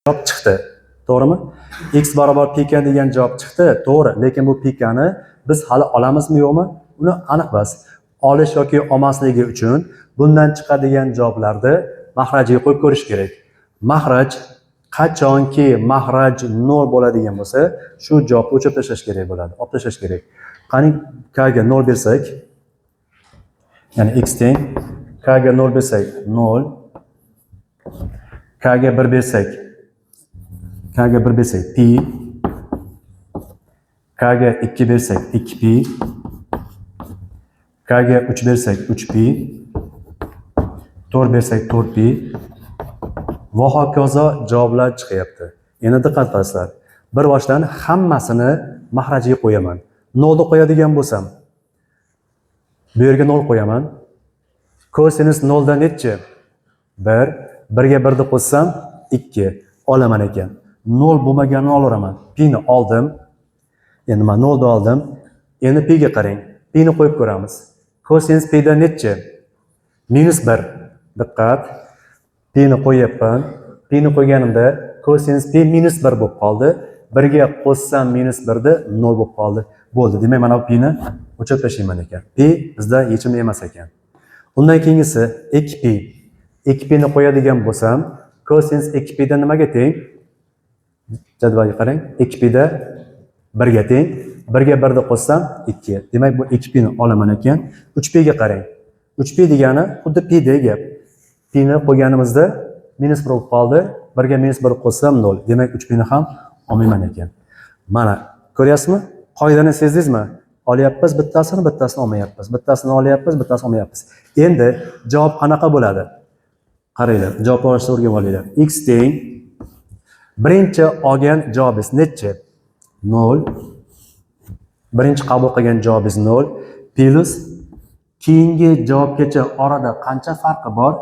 javob chiqdi. To'g'rimi? X barobar pk degan javob chiqdi. To'g'ri, lekin bu pkni biz hali olamizmi yo'qmi? Uni aniq emas. Olish yoki olmasligi uchun bundan chiqadigan javoblarni mahrajiga qo'yib ko'rish kerak. Mahraj qachonki mahraj 0 bo'ladigan bo'lsa, shu javobni o'chirib tashlash kerak bo'ladi. Olib tashlash kerak. Qani k ga 0 bersak, ya'ni x teng k ga 0 bersak 0, k ga 1 bersak pi, k ga 2 bersak 2pi, k ga 3 bersak 3pi, 4 bersak 4pi va hokazo javoblar chiqyapti. Endi diqqat qilasizlar. Bir boshdan hammasini mahrajiga qo'yaman. 0 ni qo'yadigan bo'lsam, bu yerga 0 qo'yaman. Kosinus 0 dan nechi? 1. 1 ga 1 ni qo'shsam 2 olaman ekan. 0 bo'lmaganini olaveraman. Pi ni oldim. Endi men 0 ni oldim. Endi pi ga qarang. Pi ni qo'yib ko'ramiz. Kosinus pi dan nechi? -1. Diqqat. Pi ni qo'yapman. Pi ni qo'yganimda kosinus pi -1 bo'lib qoldi. 1 ga qo'shsam -1 da 0 bo'lib qoldi. Bo'ldi. Demak, mana bu pi ni o'chirib tashlayman ekan. Pi bizda yechim emas ekan. Undan keyingisi 2pi. 2pi ni qo'yadigan bo'lsam, kosinus 2pi dan nimaga teng? Jadvalga qarang. 2pi da 1 ga teng. 1 ga 1 ni qo'shsam 2. Demak, bu 2pi ni olaman ekan. 3pi ga qarang. 3pi degani xuddi pi dek gap. Pi ni qo'yganimizda -1 bo'lib qoldi. 1 ga -1 qo'shsam 0. Demak, 3pi ni ham olmayman ekan. Mana, ko'ryapsizmi? Qoidani sezdingizmi? Olyapmiz, bittasini olmayapmiz. Bittasini olyapmiz, bittasini olmayapmiz. Endi javob qanaqa bo'ladi? Qaranglar, javob olishni o'rganib olinglar. X teng birinchi olgan javobingiz nechi? 0. Birinchi qabul qilgan javobingiz 0 plus keyingi javobgacha orada qancha farqi bor?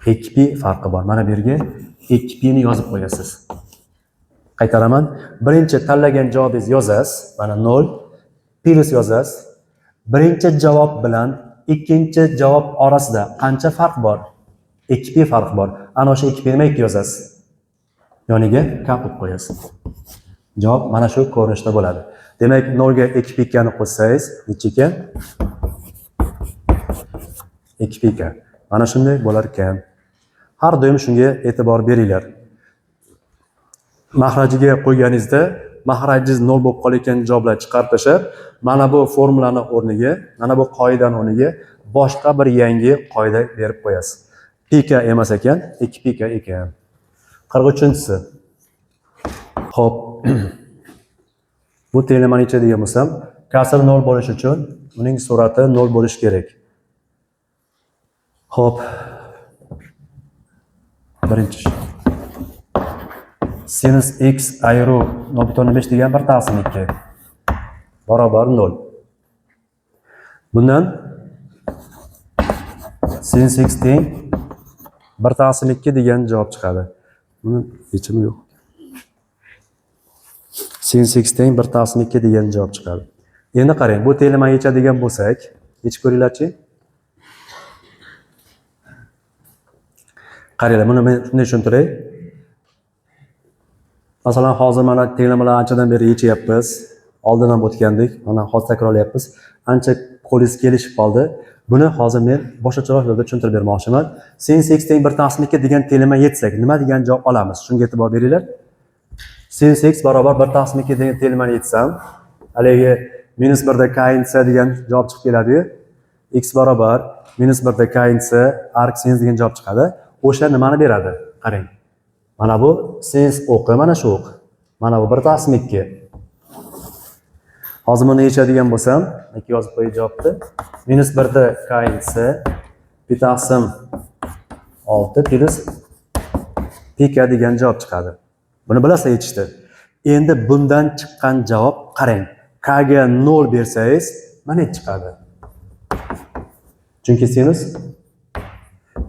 2pi farqi bor. Mana bu yerga 2pi ni yozib qo'yasiz. Qaytaraman. Birinchi tanlagan javobingiz yozasiz. Mana 0 plus yozasiz. Birinchi javob bilan ikkinchi javob orasida qancha farq bor? 2pi farq bor. Ana o'sha 2pi nima ekib yozasiz? Yoniga k qo'yib qo'yasiz. Javob mana shu ko'rinishda bo'ladi. Demak, 0 ga 2pi ni qo'shsangiz, necha ekan? 2pi. Mana shunday bo'lar ekan. Har doim shunga e'tibor beringlar. Mahrajiga qo'yganingizda, mahrajingiz 0 bo'lib qolayotgan javoblar chiqarib tashlab, mana bu formulani o'rniga, mana bu qoidani o'rniga boshqa bir yangi qoida berib qo'yasiz. Pk emas ekan, 2pk ekan. 43-si. Xo'p. Bu tenglamani ichadigan bo'lsam, kasr 0 bo'lish uchun uning surati 0 bo'lish kerak. Xo'p. Birinchi. Sinus x ayru 0.5 degan 1/2 barobar 0. Bundan sinus x teng 1/2 degan javob chiqadi. Buni yechimi yo'q. Sinus x teng 1/2 degan javob chiqadi. Endi qarang, bu tenglamani yechadigan bo'lsak, yechib ko'ringlarchi. Qaranglar, buni men shunday tushuntiray. Masalan, hozir mana tenglamalar anchadan beri yechyapmiz. Oldin ham o'tgandik. Mana hozir takrorlayapmiz. Ancha qo'lingiz kelishib qoldi. Buni hozir men boshqacharoq yo'lda tushuntirib bermoqchiman. Sinus x teng 1/2 degan tenglama yetsak, nima degan javob olamiz? Shunga e'tibor beringlar. Sinus x barobar 1/2 degan tenglamani yetsam, haligi -1 da kainsa degan javob chiqib keladi-yu. X barobar -1 da kainsa arc sinus degan javob chiqadi. O'sha nimani beradi? Qarang. Mana bu sinus o'qi, mana shu o'q. Mana bu 1/2. Hozir buni yechadigan bo'lsam, ikki yozib qo'yib javobni. -1 da kainsa pi taqsim 6 plus pk degan javob chiqadi. Buni bilasizlar yechishdi. Endi bundan chiqqan javob qarang. K ga 0 bersangiz, mana nech chiqadi? Chunki sinus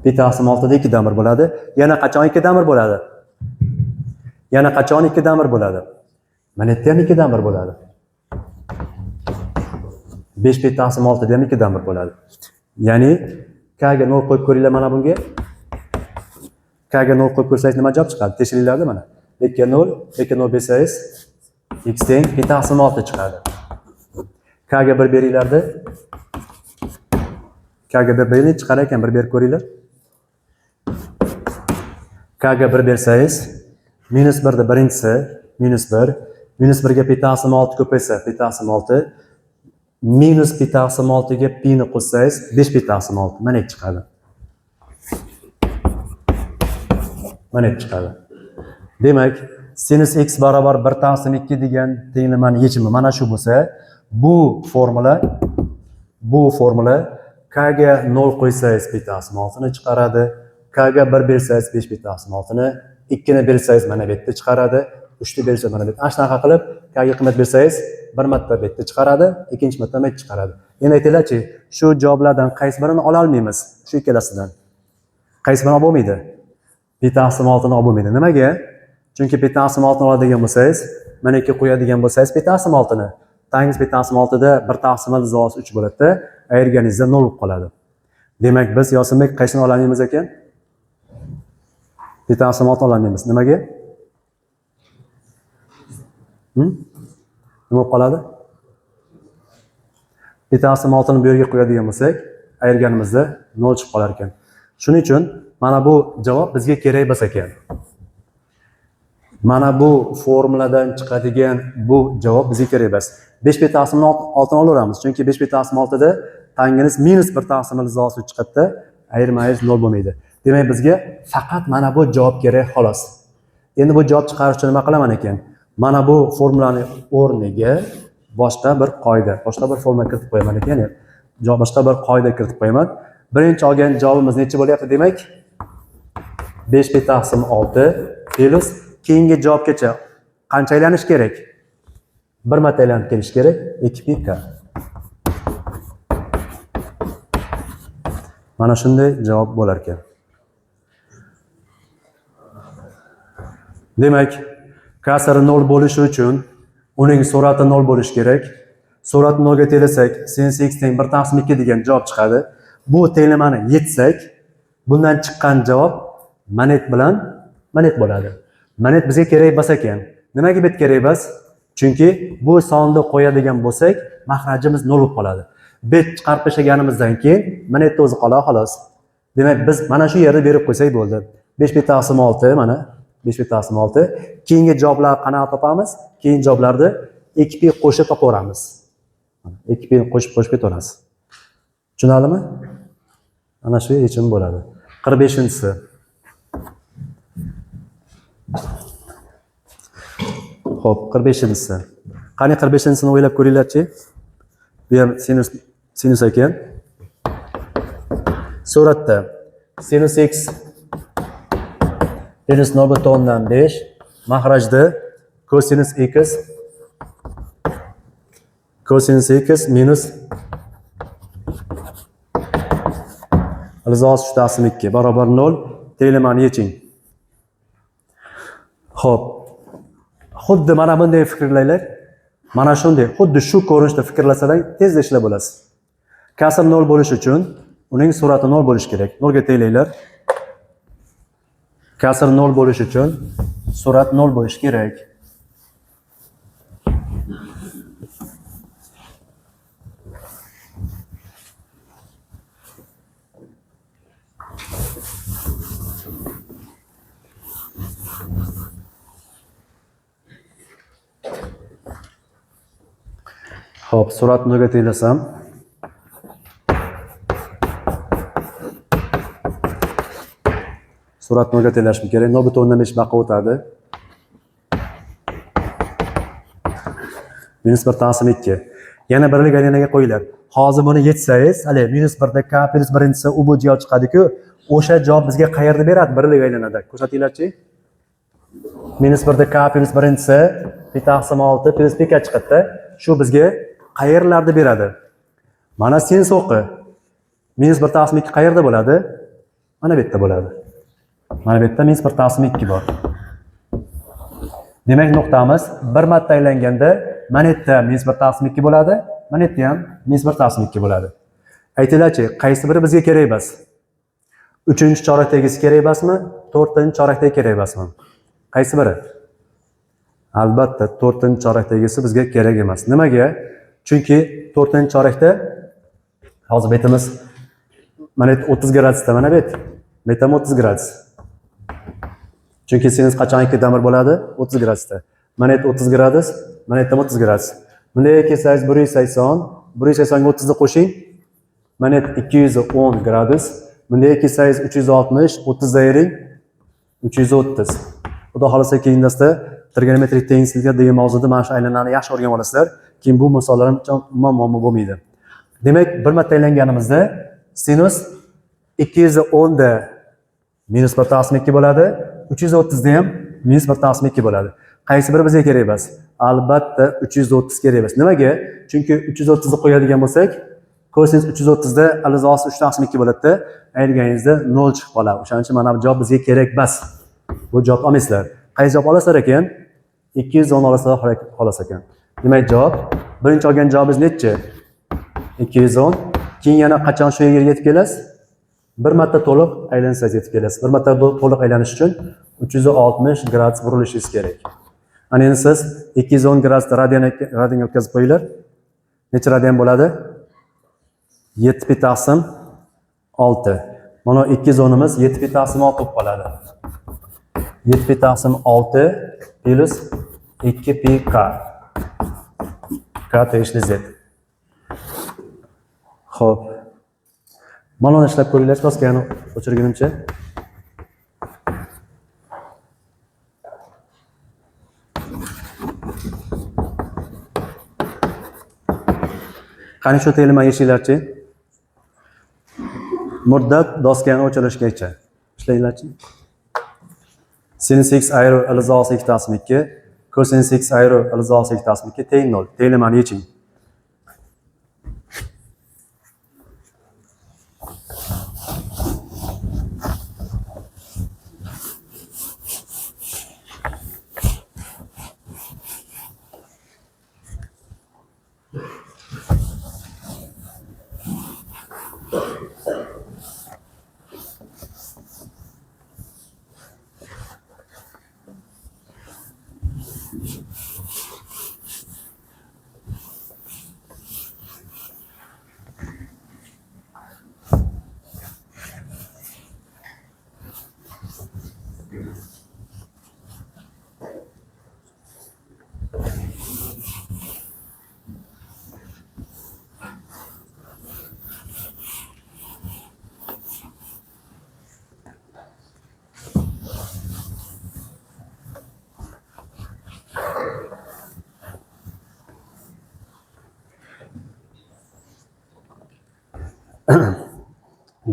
pi taqsim 6 da 2 dan 1 bo'ladi. Yana qachon 2 dan 1 bo'ladi? Yana qachon 2 dan 1 bo'ladi? Mana yerda ham 2 dan 1 bo'ladi. 5 pi taqsim 6 da ham 2 dan 1 bo'ladi. Ya'ni k ga 0 qo'yib ko'ringlar mana bunga. Kga 0 qo'yib ko'rsangiz nima javob chiqadi? Tekshiringlarda mana. Bekka 0, bekka 0 bersangiz x teng p taqsim 6 chiqadi. Kga 1 beringlarda. Kga 1 bering chiqar ekan, 1 berib ko'ringlar. Kga 1 bersangiz minus 1 da birinchisi minus 1, minus 1 ga p taqsim 6 ko'paysa p taqsim 6, minus p taqsim 6 ga p ni qo'shsangiz 5 p taqsim 6 mana chiqadi. Mana chiqadi. Demak, sinus x barobar 1 taqsim 2 degan tenglamani yechimi mana shu bo'lsa, bu formula k ga 0 qo'ysangiz p taqsim 6 ni chiqaradi, k ga 1 bersangiz 5 p taqsim 6 ni, 2 ni bersangiz mana bu yerda chiqaradi, 3 ni bersangiz mana bu yerda. Ana shunaqa qilib k ga qiymat bersangiz bir marta bu yerda chiqaradi, ikkinchi marta mana bu chiqaradi. Endi aytinglarchi, shu javoblardan qaysi birini ola olmaymiz? Shu ikkalasidan. Qaysi birini olmaydi? P taqsim 6 ni olmaydi. Nimaga? Chunki p taqsim 6 ni oladigan bo'lsangiz, mana ikki qo'yadigan bo'lsangiz p taqsim 6 ni, tangiz p taqsim 6 da 1 taqsim izosi 3 bo'ladi-da, ayirganingizda 0 bo'lib qoladi. Demak, biz Yosinbek qaysini ololmaymiz ekan? P taqsim 6 ololmaymiz. Nimaga? Nima bo'lib qoladi? P taqsim 6 ni bu yerga qo'yadigan bo'lsak, ayirganimizda 0 chiqib qolar ekan. Shuning uchun mana bu javob bizga kerak bo'lsa ekan. Mana bu formuladan chiqadigan bu javob bizga kerak emas. 5 p taqsim 6 ni olaveramiz. Chunki 5 p taqsim 6 da tangingiz minus 1 taqsim izosi chiqadi, ayirmangiz 0 bo'lmaydi. Demak, bizga faqat mana bu javob kerak xolos. Endi bu javob chiqarish uchun nima qilaman ekan? Mana bu formulani o'rniga boshqa bir qoida, boshqa bir formula kiritib qo'yaman ekan. Boshqa bir qoida kiritib qo'yaman. Birinchi olgan javobimiz necha bo'lyapti demak? 5 p taqsim 6 plus keyingi javobgacha qancha aylanish kerak? Bir marta aylanib kelish kerak, 2 pi k. Mana shunday javob bo'lar ekan. Demak, kasri 0 bo'lishi uchun uning sur'ati 0 bo'lishi kerak. Sur'at 0 ga tenglasak, sin x teng 1 taqsim 2 degan javob chiqadi. Bu tenglamani yetsak, bundan chiqqan javob manet bilan manet bo'ladi. Manet bizga kerak bo'lsa ekan. Nimaga bit kerak emas? Chunki bu sonni qo'yadigan bo'lsak, mahrajimiz 0 bo'lib qoladi. Bit chiqarib tashlaganimizdan keyin manetni o'zi qoladi xolos. Demak, biz mana shu yerda berib qo'ysak bo'ldi. 5 pi taqsim 6 mana 5 pi taqsim 6. Keyingi javoblar qanaqa topamiz? Keyingi javoblarni 2 pi qo'shib topaveramiz. 2 pi qo'shib ketaveramiz. Tushunarlimi? Ana shu yechim bo'ladi. 45-si. Xo'p, 45-si. Qani 45-sini o'ylab ko'ringlarchi. Bu ham sinus ekan. Suratda sinus x minus 0.5, mahrajda cosinus x minus izosi 3 taqsim 2 barobar 0. Tenglamani yeching. Xo'p. Xuddi mana bunday fikrlaylar. Mana shunday, xuddi shu ko'rinishda fikrlasalar tezda ishlab bo'lasiz. Kasr 0 bo'lish uchun uning sur'ati 0 bo'lishi kerak. 0 ga tenglaylar. Kasr 0 bo'lish uchun sur'at 0 bo'lishi kerak. Xo'p, sur'at 0 ga tenglasam, sur'at 0 ga tenglashim kerak. 0.5 baqa o'tadi. Minus 1 taqsim 2. Yana birlik aylanaga qo'yinglar. Hozir buni yetsangiz, hali minus 1 da k plus birinchisi u bu javob chiqadi-ku, o'sha javob bizga qayerda beradi birlik aylanada? Ko'rsatinglarchi. Minus 1 da k plus birinchisi pi taqsim 6 plus pi k chiqadi. Shu bizga qayerlarda beradi? Mana sinus o'qi. Minus 1 taqsim 2 qayerda bo'ladi? Mana bu yerda bo'ladi. Mana bu yerda minus 1 taqsim 2 bor. Demak, nuqtamiz bir marta aylanganda mana yerda minus 1 taqsim 2 bo'ladi, mana yerda ham minus 1 taqsim 2 bo'ladi. Aytinglarchi, qaysi biri bizga kerak emas? 3-chi chorakdagisi kerak emasmi? 4-chi chorakdagi kerak emasmi? Qaysi biri? Albatta 4-chi chorakdagisi bizga kerak emas. Nimaga? Chunki 4-chi chorakda hozir betimiz mana 30 gradusda, mana bet. Betam 30 gradus. Chunki sinus qachon 2 damir bo'ladi? 30 gradusda. Mana 30 gradus, mana 30 gradus. Bunday kelsangiz 180, 180 ga 30 ni qo'shing. Mana 210 gradus. Bunday kelsangiz 360, 30 da yering. 330. Xudo xolasa keyin darsda trigonometrik tengliklar degan mavzuda mana shu aylanani yaxshi o'rganib olasizlar. Keyin bu misollar muammo bo'lmaydi. Demak, bir marta aylanganimizda sinus 210 da minus 1/2 bo'ladi, 330 da ham minus 1/2 bo'ladi. Qaysi biri bizga kerak emas? Albatta 330 kerak emas. Nimaga? Chunki 330 ni qo'yadigan bo'lsak, kosinus 330 da alizos 3/2 bo'ladi-da, ayirganingizda 0 chiqib qoladi. O'shaning uchun mana bu javob bizga kerak emas. Bu javob olmaysizlar. Qaysi javob olasizlar ekan? 210 olasizlar xolos ekan. Demak, javob birinchi olgan javobimiz necha? 210. Keyin yana qachon shu yerga yetib kelasiz? Bir marta to'liq aylansangiz yetib kelasiz. Bir marta to'liq aylanish uchun 360 gradus burilishingiz kerak. Ana endi siz 210 gradusda radianga o'tkazib qo'yinglar. Necha radian bo'ladi? 7/6. Mana 210imiz 7/6 bo'lib qoladi. 7/6 plus 2πk. K tegishli z. Xo'p. Mana uni ishlab ko'ringlar, doskani o'chirgunimcha. Qani shu telemani yechinglarchi. Muddat doskani o'chirishgacha. Ishlanglarchi. Sinus x ayru alizos 2/2, kosinus x ayru alizos 2/2 teng 0. Telemani yeching.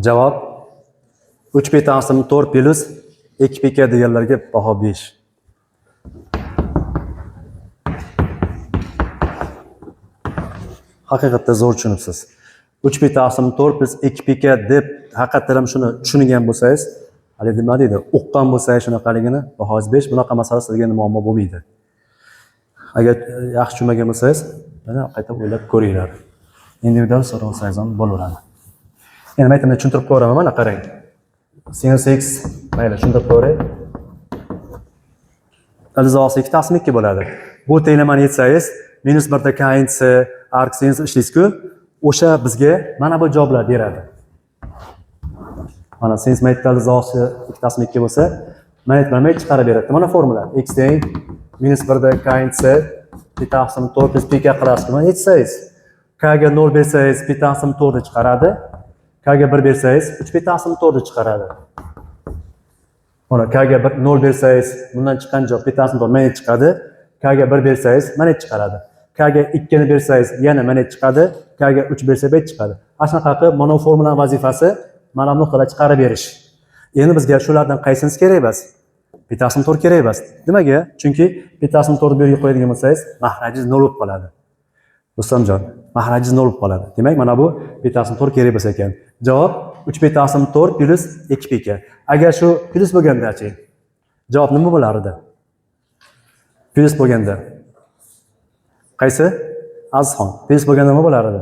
Javob 3/4 plus 2πk deganlarga baho 5. Haqiqatda zo'r tushunibsiz. 3/4 plus 2πk deb haqiqatdan ham shuni tushungan bo'lsangiz, hali nima deydi, o'qqan bo'lsangiz shunaqaligini bahosi 5. Bunaqa masala sizga muammo bo'lmaydi. Agar yaxshi tushunmagan bo'lsangiz, mana qaytib o'ylab ko'ringlar. Individual so'rasangiz ham bo'laveradi. Endi aytdim, tushuntirib ko'raman, mana qarang. Sinus x, mayli, tushuntirib ko'ray. Alizos 2/2 bo'ladi. Bu tenglamani yetsangiz, minus 1 da kainsi, arc sinus ishlaysiz-ku, o'sha bizga mana bu javoblar beradi. Mana sinus maytda alizos 2/2 bo'lsa, mayt chiqarib beradi. Mana formula. X teng minus 1 da kainsi 2/4 plus pk qilasizmi? Mana yetsangiz, k ga 0 bersangiz 2/4 chiqaradi. K ga 1 bersangiz 3/4 chiqaradi. Mana K ga 0 bersangiz bundan chiqqan javob 2/4 mana chiqadi. K ga 1 bersangiz mana chiqaradi. K ga 2 ni bersangiz yana mana chiqadi. K ga 3 bersa 5 chiqadi. Ana shunaqa qilib mana formulaning vazifasi mana bu nuqtalar chiqarib berish. Endi bizga shulardan qaysinisi kerak emas? 2/4 kerak emas. Nimaga? Chunki 2/4 bu yerga qo'yadigan bo'lsangiz, mahrajiz 0 bo'lib qoladi. Rustamjon, mahrajiz 0 bo'lib qoladi. Demak, mana bu 2/4 kerak bo'lsa ekan. Javob 3/4 plus 2πk. Agar shu plus bo'lganda-chi, javob nima bo'lardi? Plus bo'lganda. Qaysi? Azizxon. Plus bo'lganda nima bo'lardi?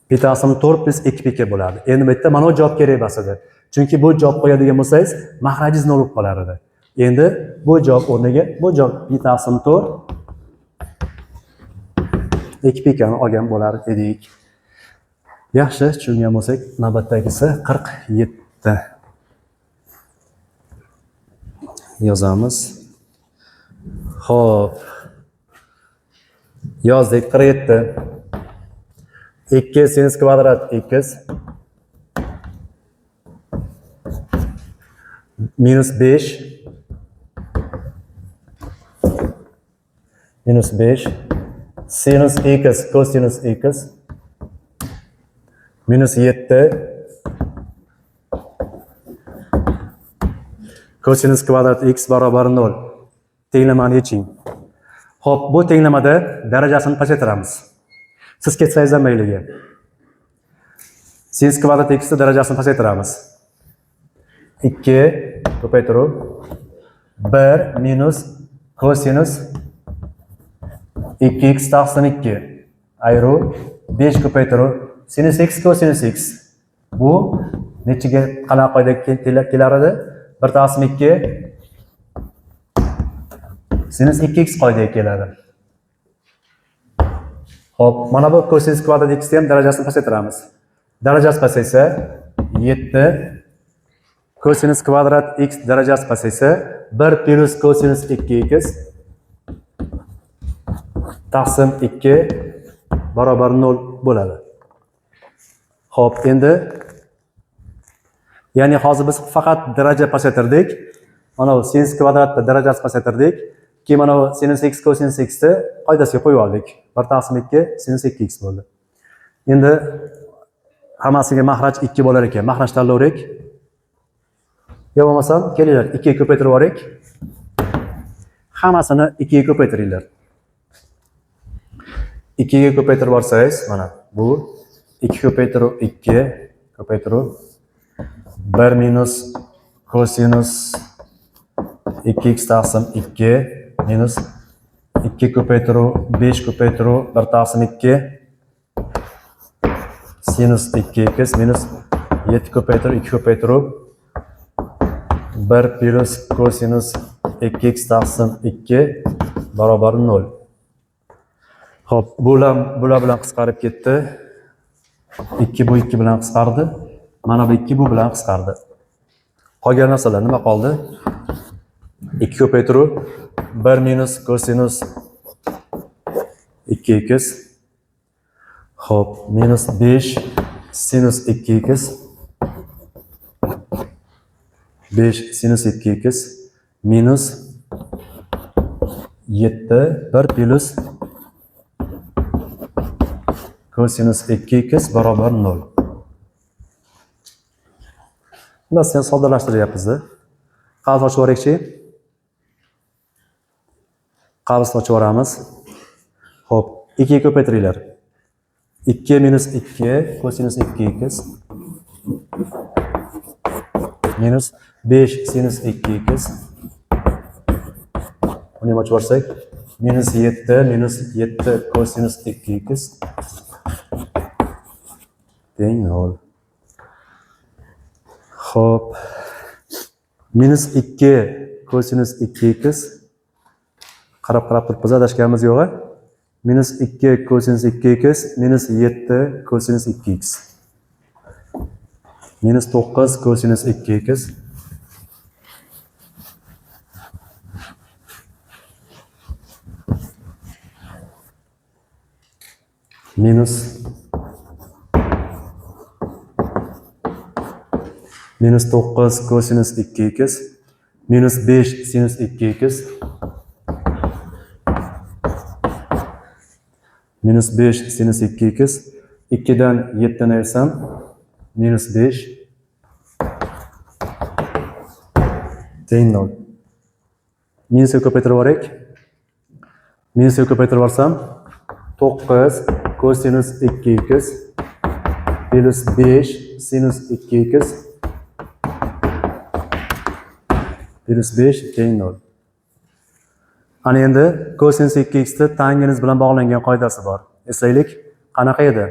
pi taqsim 4 plus 2 pk bo'ladi. Endi bu yerda mana bu javob kerak emas edi. Chunki bu javob qo'yadigan bo'lsangiz, mahrajiz 0 bo'lib qolar edi. Endi bu javob o'rniga bu javob pi taqsim 4 2 pkni olgan bo'lar edik. Yaxshi, tushungan bo'lsak, navbatdagisi 47. Yozamiz. Xo'p. Yozdik 47. 2 sinus kvadrat x minus 5 sinus x cosinus x minus 7 cosinus kvadrat x barobar 0. Tenglamani yeching. Xo'p, bu tenglamada darajasini pasaytiramiz. Siz ketsangiz ham mayliga. Sinus kvadrat x darajasini pasaytiramiz. 2 ko'paytiruv 1 minus cosinus 2x taqsim 2 ayru 5 ko'paytiruv sinus x cosinus x. Bu nechiga qanaqa qoidaga kelar edi? 1 taqsim 2 sinus 2x qoidaga keladi. Hop, mana bu cosinus kvadrat x ham darajasini pasaytiramiz. Darajasi pasaysa 7 cosinus kvadrat x darajasi pasaysa 1 plus cosinus 2x taqsim 2 barobar 0 bo'ladi. Hop, endi ya'ni hozir biz faqat daraja pasaytirdik. Mana bu sinus kvadratda darajasi pasaytirdik. Keyin mana bu sinus x cosinus x ni qoidasiga qo'yib oldik. 1 taqsim 2 sinus 2x bo'ldi. Endi hammasiga mahraj 2 bo'lar ekan. Mahraj tanlayverik. Yo bo'lmasam, kelinglar 2 ga ko'paytirib yuborik. Hammasini 2 ga ko'paytiringlar. 2 ga ko'paytirib borsangiz, mana bu 2 ko'paytiruv 2 ko'paytiruv 1 minus cosinus 2x taqsim 2 minus 2 ko'paytiruv 5 ko'paytiruv 1 taqsim 2 sinus 2x minus 7 ko'paytiruv 2 ko'paytiruv 1 plus cosinus 2x taqsim 2 barobar 0. Xo'p, bular bilan qisqarib ketdi. 2 bu 2 bilan qisqardi. Mana bu 2 bu bilan qisqardi. Qolgan narsalar nima qoldi? 2 ko'paytiruv 1 minus cosinus 2x. Xo'p, minus 5 sinus 2x 5 sinus 2x minus 7 1 plus cosinus 2x barobar 0. Bunda sen soddalashtiryapmiz-da. Qavs ochib yuboraylik-chi. Qavsni ochib yuboramiz. Xo'p, 2 ga ko'paytiringlar. 2 minus 2 cosinus 2x minus 5 sinus 2x. Buni ochib yuborsak, minus 7 cosinus 2x teng 0. Xo'p, minus 2 cosinus 2x qarab turibmiz, adashganimiz yo'q-a? Minus 2 cosinus 2x minus 7 cosinus 2x minus 9 cosinus 2x minus 9 cosinus 2x minus 5 sinus 2x minus 5 sinus 2x 2'den 7'den ayırsam minus 5 teng 0. Minusga ko'paytirib yuborik. Minusga ko'paytirib yuborsam 9 cosinus 2x plus 5 sinus 2x plus 5 teng 0. Ana endi cosinus 2x ni tangens bilan bog'langan qoidasi bor. Eslaylik, qanaqa edi?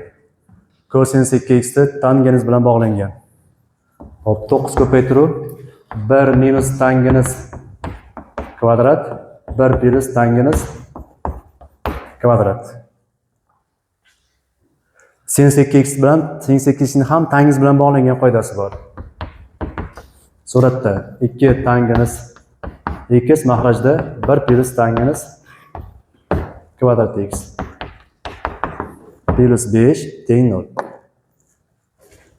Kosinus 2x tangens bilan bog'langan. Hop, 9 ko'paytiruv 1 minus tangens kvadrat 1 plus tangens kvadrat. Sinus 2x bilan sinus 2x ni ham tangens bilan bog'langan qoidasi bor. Suratda 2 tangens x mahrajda 1 plus tangens kvadrat x plus 5 teng 0.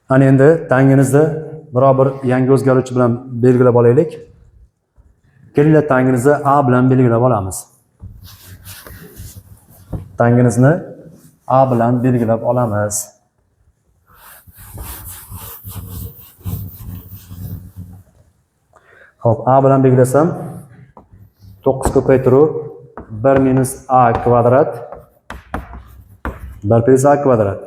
Ana endi tangenizda biror bir yangi o'zgaruvchi bilan belgilab olaylik. Kelinglar tangenizni a bilan belgilab olamiz. Tangenizni a bilan belgilab olamiz. Hop, a bilan belgilasam 9 ko'paytiruv 1 minus a kvadrat 1 plus a kvadrat.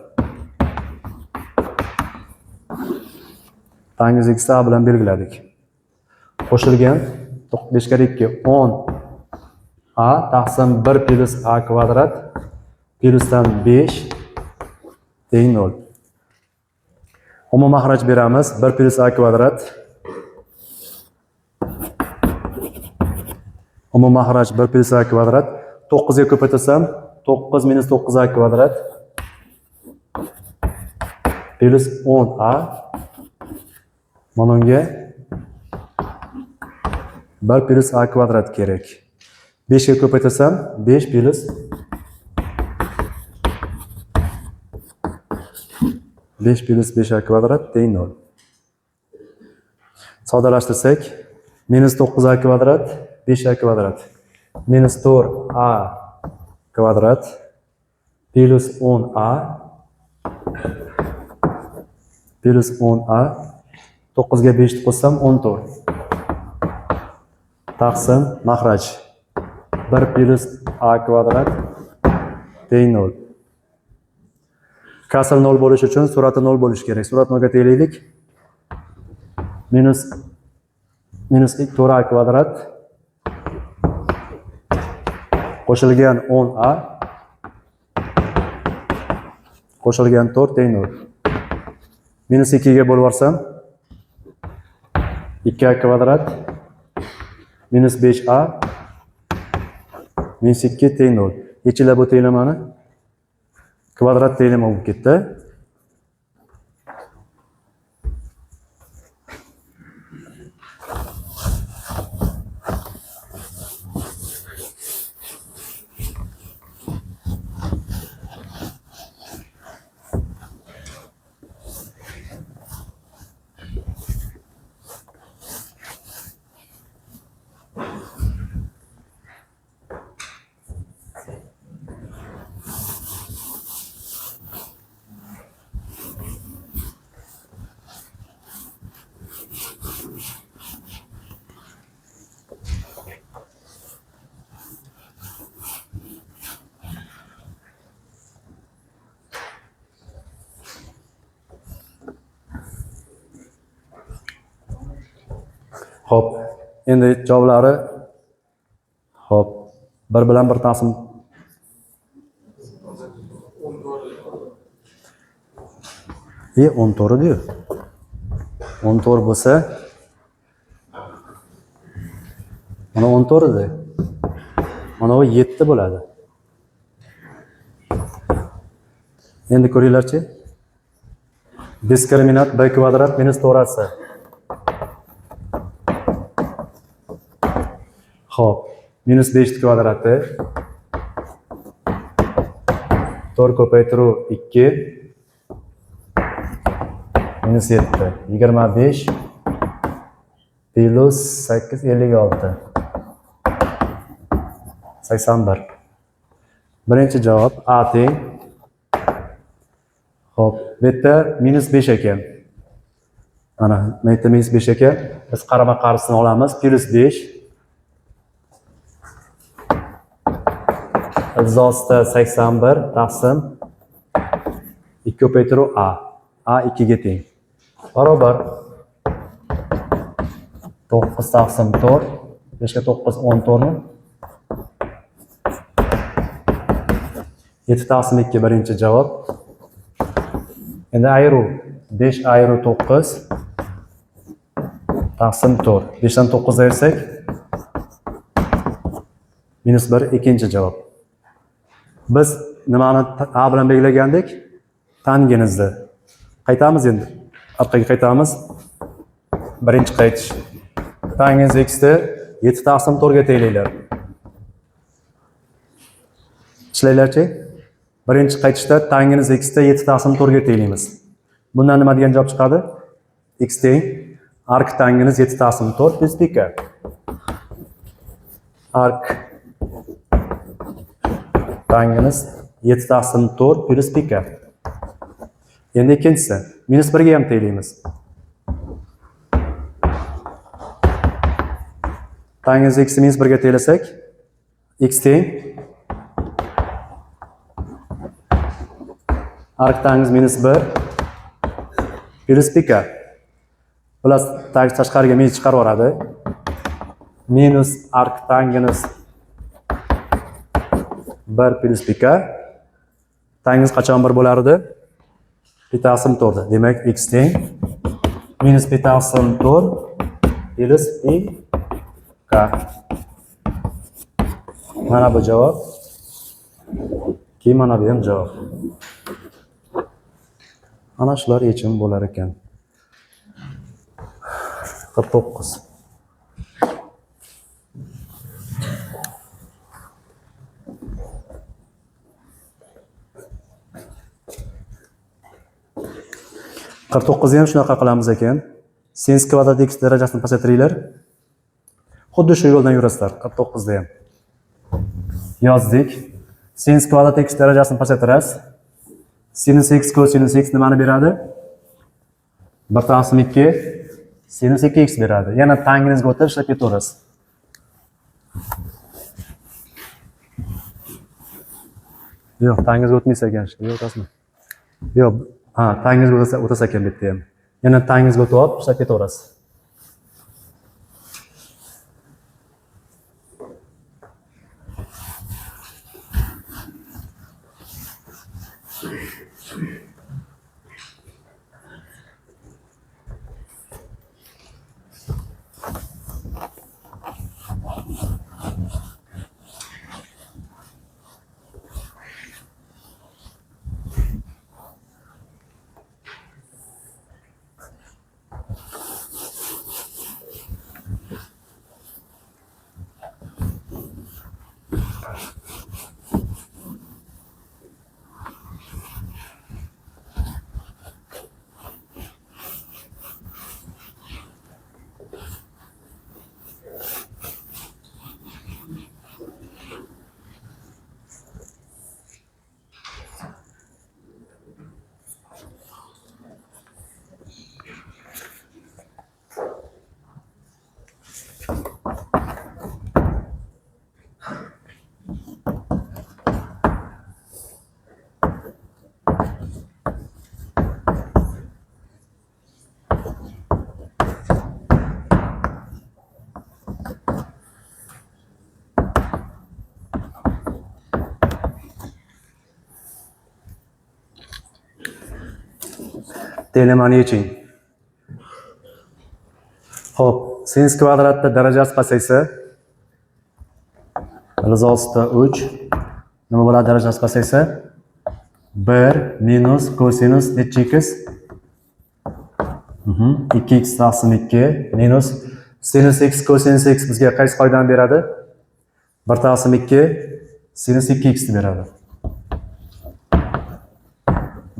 Tangens x a bilan belgiladik. Qo'shilgan 5 kare 2 10 a taqsim 1 plus a kvadrat plusdan 5 teng 0. Umumiy mahraj beramiz 1 plus a kvadrat. Umumiy mahraj 1 plus a kvadrat 9 ga ko'paytirsam 9 minus 9a kvadrat plus 10a mana unga 1 plus a kvadrat kerak. 5 ga ko'paytirsam 5 plus 5a kvadrat teng 0. Soddalashtirsak minus 9a kvadrat 5a kvadrat minus 4a kvadrat plus 10a 9 ga 5 qo'shsam 14 taqsim mahraj 1 plus a kvadrat teng 0. Kasr 0 bo'lish uchun surati 0 bo'lishi kerak. Surat 0 ga tenglaylik. Minus 4a kvadrat qo'shilgan 10a qo'shilgan 4 teng 0. Minus 2 ga bo'lib yuborsam 2a kvadrat minus 5a minus 2 teng 0. Yechilib bu tenglamani kvadrat tenglama bo'lib ketdi. Hop, endi javoblari hop, bir bilan bir taqsim 14 diyor. 14 bo'lsa mana 14 edi. Mana o 7 bo'ladi. Endi ko'ringlarchi. Diskriminant b kvadrat minus 4ac. Hop, minus 5 kvadrati 4 ko'paytiruv 2 minus 7 25 plus 8 56 81. Birinchi javob A teng. Hop, bu yerda minus 5 ekan. Mana bu yerda minus 5 ekan. Biz qarama qarshisini olamiz. Plus 5 Ilzosida 81 taqsim 2 ko'paytiruv A. A 2 ga teng. Barobar 9 taqsim 4. 5 ga 9 14 mi? 7 taqsim 2 birinchi javob. Endi ayru 5 ayru 9 taqsim 4. 5 dan 9 ayirsak -1 ikkinchi javob. Biz nimani A bilan belgilagandik? Tangenizni. Qaytamiz endi. Orqaga qaytamiz. Birinchi qaytish. Tangens x'ni 7 taqsim 4 ga tenglanglar. Ishlaylarchi? Birinchi qaytishda tangens x'da 7 taqsim 4 ga tenglaymiz. Bundan nima degan javob chiqadi? X teng arc tangens 7 taqsim 4 plus pika. Arc tangens 7 taqsim 4 plus pika. Endi ikkinchisi, -1 ga ham tenglaymiz. Tangens x'ni -1 ga tenglasak, x teng arc tangens -1 plus pika. Plus tashqariga minus chiqarib yuboradi. Minus arc tangens 1 plus pika. Tangens qachon 1 bo'lar edi? Pi taqsim 4. Demak, x teng minus pi taqsim 4 plus pi k. Mana bu javob. Keyin mana bu ham javob. Ana shular yechim bo'lar ekan. 49. Qirq to'qqizni ham shunaqa qilamiz ekan. Sin kvadrat x darajasini pasaytiringlar. Xuddi shu yo'ldan yurasizlar. 49 da ham. Yozdik. Sin kvadrat x darajasini pasaytirasiz. Sinus x cosinus x nimani beradi? 1 taqsim 2 sinus 2x beradi. Yana tangengizga o'tib ishlab ketaverasiz. Yo'q, tangengizga o'tmaysa ekan shu. Yo'q, o'tasizmi? Yo'q, ha, tangengizga o'tasa ekan bu yerda ham. Yana tangengizga o'tib olib ishlab ketaverasiz. Tenglamani yeching. Xo'p, sinus kvadratda darajasi pasaysa, ilozosida 3 nima bo'ladi darajasi pasaysa? 1 minus kosinus necha x? 2x taqsim 2 minus sinus x kosinus x bizga qaysi qoidani beradi? 1 taqsim 2 sinus 2x ni beradi.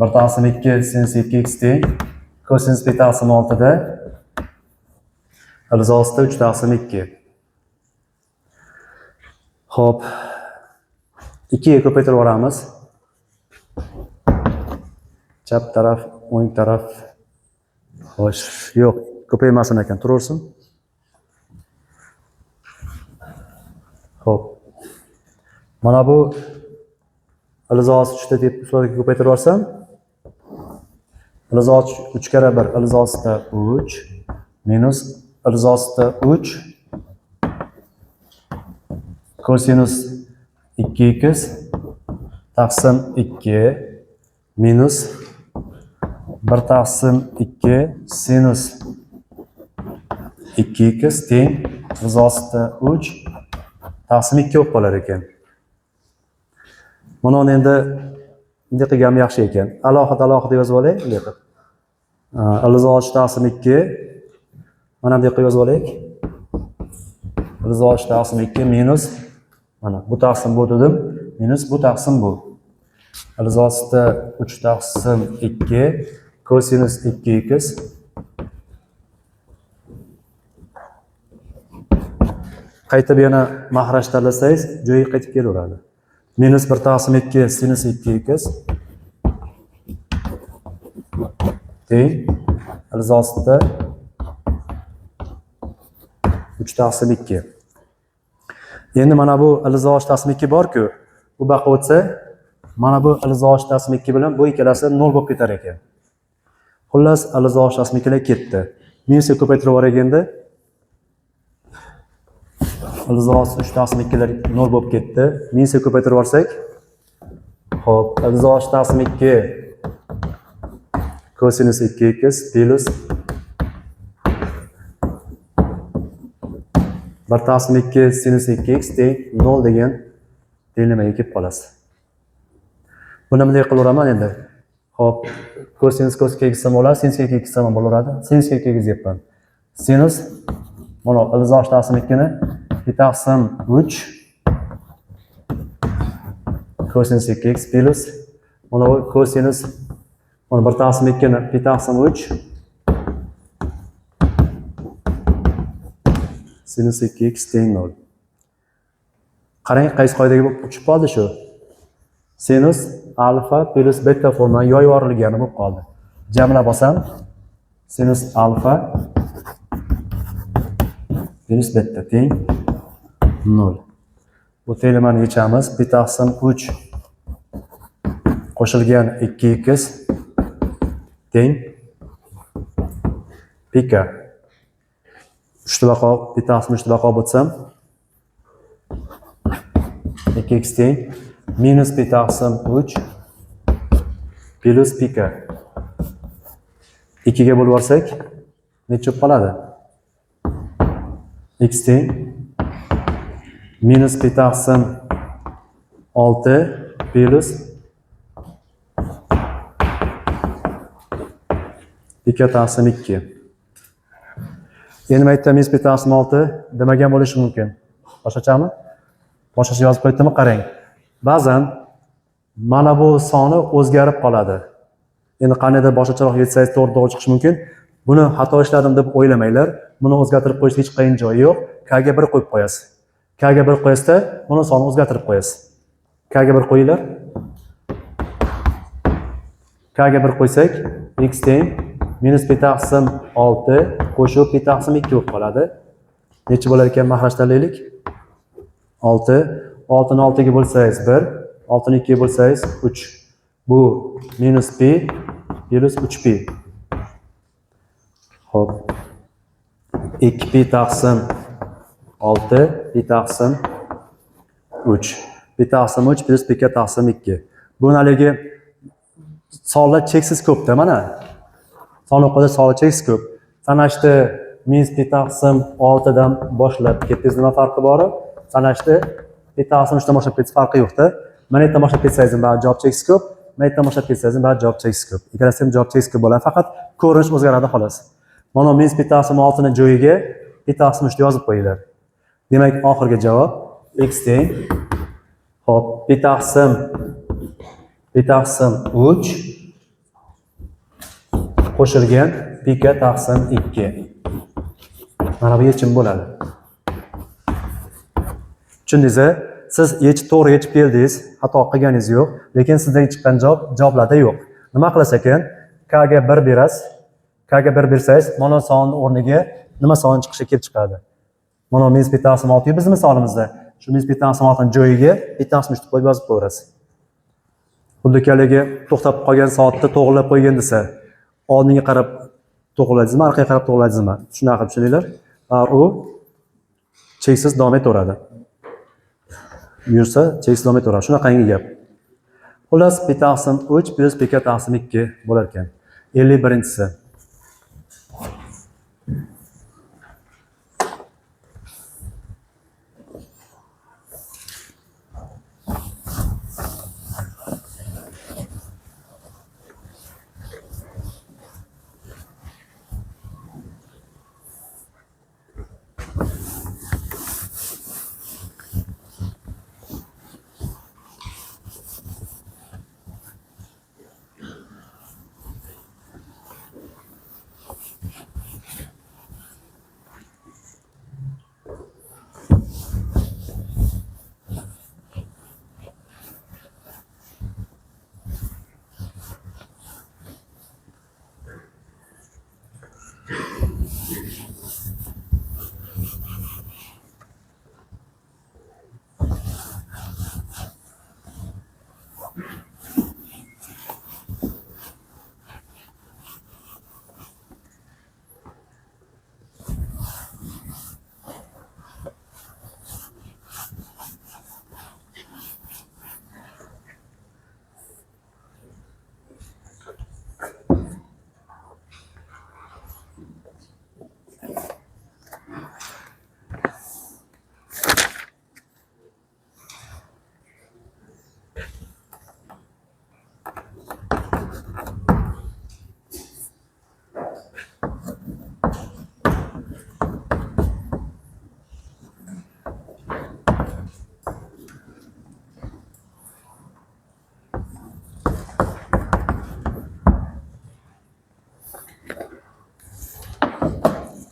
1 taqsim 2 sinus 2x teng kosinus pi taqsim 6 da ilozosida 3 taqsim 2. Xo'p, 2 ga ko'paytirib yuboramiz. Chap taraf, o'ng taraf. Xo'sh, yo'q, ko'paymasin ekan, turaversin. Xo'p. Mana bu ilozos 3 da deb suratga ko'paytirib yuborsam, ilozos 3 kara 1 ilozosida 3 minus ilozosida 3 kosinus 2x taqsim 2 minus 1 taqsim 2 sinus 2x teng rizosida 3 taqsim 2 bo'lib qolar ekan. Mana uni endi bunday qilganim yaxshi ekan. Alohida yozib olaylik. Bunday qilib. Rizos taqsim 2 mana bunday qilib yozib olaylik. Rizos taqsim 2 minus mana bu taqsim bu dedim, minus bu taqsim bu. Rizosida 3 taqsim 2 kosinus 2x qaytib yana mahraj tanlasangiz joyiga qaytib kelaveradi. Minus 1 taqsim 2 sinus 2x teng rizosida 3 taqsim 2. Endi mana bu ilizosh taqsim 2 bor-ku, bu baqa o'tsa, mana bu ilizosh taqsim 2 bilan bu ikkalasi 0 bo'lib ketar ekan. Xullas, ilizosh taqsim 2 lar ketdi. Minusga ko'paytirib yuborganda ilizosh 3 taqsim 2 lar 0 bo'lib ketdi. Minusga ko'paytirib yuborsak, xo'p, ilizosh taqsim 2 kosinus 2x plus 1 taqsim 2 sinus 2x teng 0 degan tenglamaga kelib qolasiz. Buni bunday qilaveraman endi. Xo'p, kosinus cos 2x ham bo'ladi, sinus 2x ham bo'laveradi. Sinus 2x deyapman. Sinus mana ilizosh taqsim 2 ni 1 taqsim 3 kosinus 2x plus mana bu kosinus mana 1 taqsim 2 ni 1 taqsim 3 sinus 2x teng 0. Qarang, qaysi qoidaga uchib qoldi shu. Sinus alfa plus beta formani yoyib yuborilgani bo'lib qoldi. Jamlab olsam, sinus alfa plus beta teng 0. Bu tenglamani yechamiz. 1 taqsim 3 qo'shilgan 2x teng pika. 3 baqa, 1 taqsim 3 baqa bo'lsam 2x teng minus 1 taqsim 3 plus pika. 2 ga bo'lib yuborsak necha bo'lib qoladi? X teng minus 1 taqsim 6 plus pika taqsim 2. Endi maytda minus 1 taqsim 6 demagan bo'lishi mumkin. Boshqachami? Boshqacha yozib qo'ydimmi? Qarang. Ba'zan mana bu soni o'zgarib qoladi. Endi qanday boshqacharoq yetsangiz to'g'ri chiqishi mumkin. Buni xato ishladim deb o'ylamanglar. Buni o'zgartirib qo'yishga hech qiyin joyi yo'q. K ga 1 qo'yib qo'yasiz. K ga 1 qo'yasizda, buni sonni o'zgartirib qo'yasiz. K ga 1 qo'yinglar. K ga 1 qo'ysak, x teng minus 1 taqsim 6 qo'shib 1 taqsim 2 bo'lib qoladi. Necha bo'lar ekan mahraj tanlaylik? 6. 6 ni 6 ga bo'lsangiz 1, 6 ni 2 ga bo'lsangiz 3. Bu minus pi plus 3 pi. Xo'p. 2 pi taqsim 6, pi taqsim 3. Pi taqsim 3 plus pi taqsim 2. Bu haligi sonlar cheksiz ko'pda mana. Son o'qida sonlar cheksiz ko'p. Sanashda minus pi taqsim 6 dan boshlab ketdingiz, nima farqi bor? Sanashda pi taqsim 3 dan boshlab ketsa farqi yo'qda. Mana yerdan boshlab ketsangiz ham javob cheksiz ko'p, mana yerdan boshlab ketsangiz ham javob cheksiz ko'p. Ikkalasi ham javob cheksiz ko'p bo'ladi, faqat ko'rinish o'zgaradi xolos. Mana minus pi taqsim 6 ni joyiga pi taqsim 3 yozib qo'yinglar. Demak, oxirgi javob x teng. Xo'p, pi taqsim 3 qo'shilgan pi taqsim 2. Mana bu yechim bo'ladi. Tushundingiz? Siz to'g'ri yechib keldingiz, xato qilganingiz yo'q, lekin sizdan chiqqan javoblarda yo'q. Nima qilasiz ekan? K ga 1 berasiz. K ga 1 bersangiz, mana sonning o'rniga nima son chiqishi kelib chiqadi. Mana minus pi taqsim 6 bizning misolimizda. Shu minus pi taqsim 6 ning joyiga pi taqsim 3 qo'yib yozib qo'yasiz. Xuddi kaligi to'xtab qolgan soatni to'g'rilab qo'ygan desa, oldinga qarab to'g'rilaysizmi, orqaga qarab to'g'rilaysizmi? Shunaqa qilib tushuninglar. U cheksiz davom etaveradi. Yursa cheksiz davom etaveradi. Shunaqangi gap. Xullas pi taqsim 3 plus pi taqsim 2 bo'lar ekan. 51-si.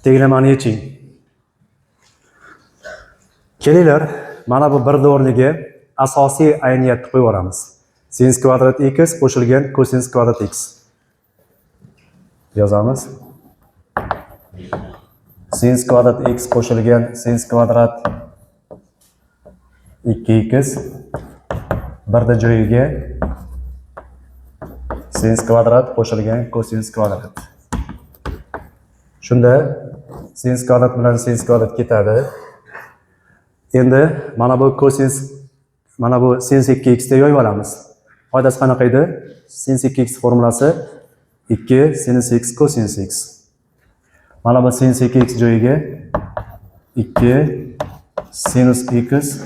Tenglamani yeching. Kelinglar, mana bu birni o'rniga asosiy ayniyatni qo'yib yuboramiz. Sin kvadrat x qo'shilgan kosinus kvadrat x. Yozamiz. Sin kvadrat x qo'shilgan sin kvadrat 2x birni joyiga sin kvadrat qo'shilgan kosinus kvadrat. Shunda sin kvadrat bilan sin kvadrat ketadi. Endi mana bu kosinus, mana bu sin 2x deb yoyib olamiz. Foydasi qanaqa edi? Sin 2x formulasi 2 sinus x kosinus x. Mana bu sin 2x joyiga 2 sinus x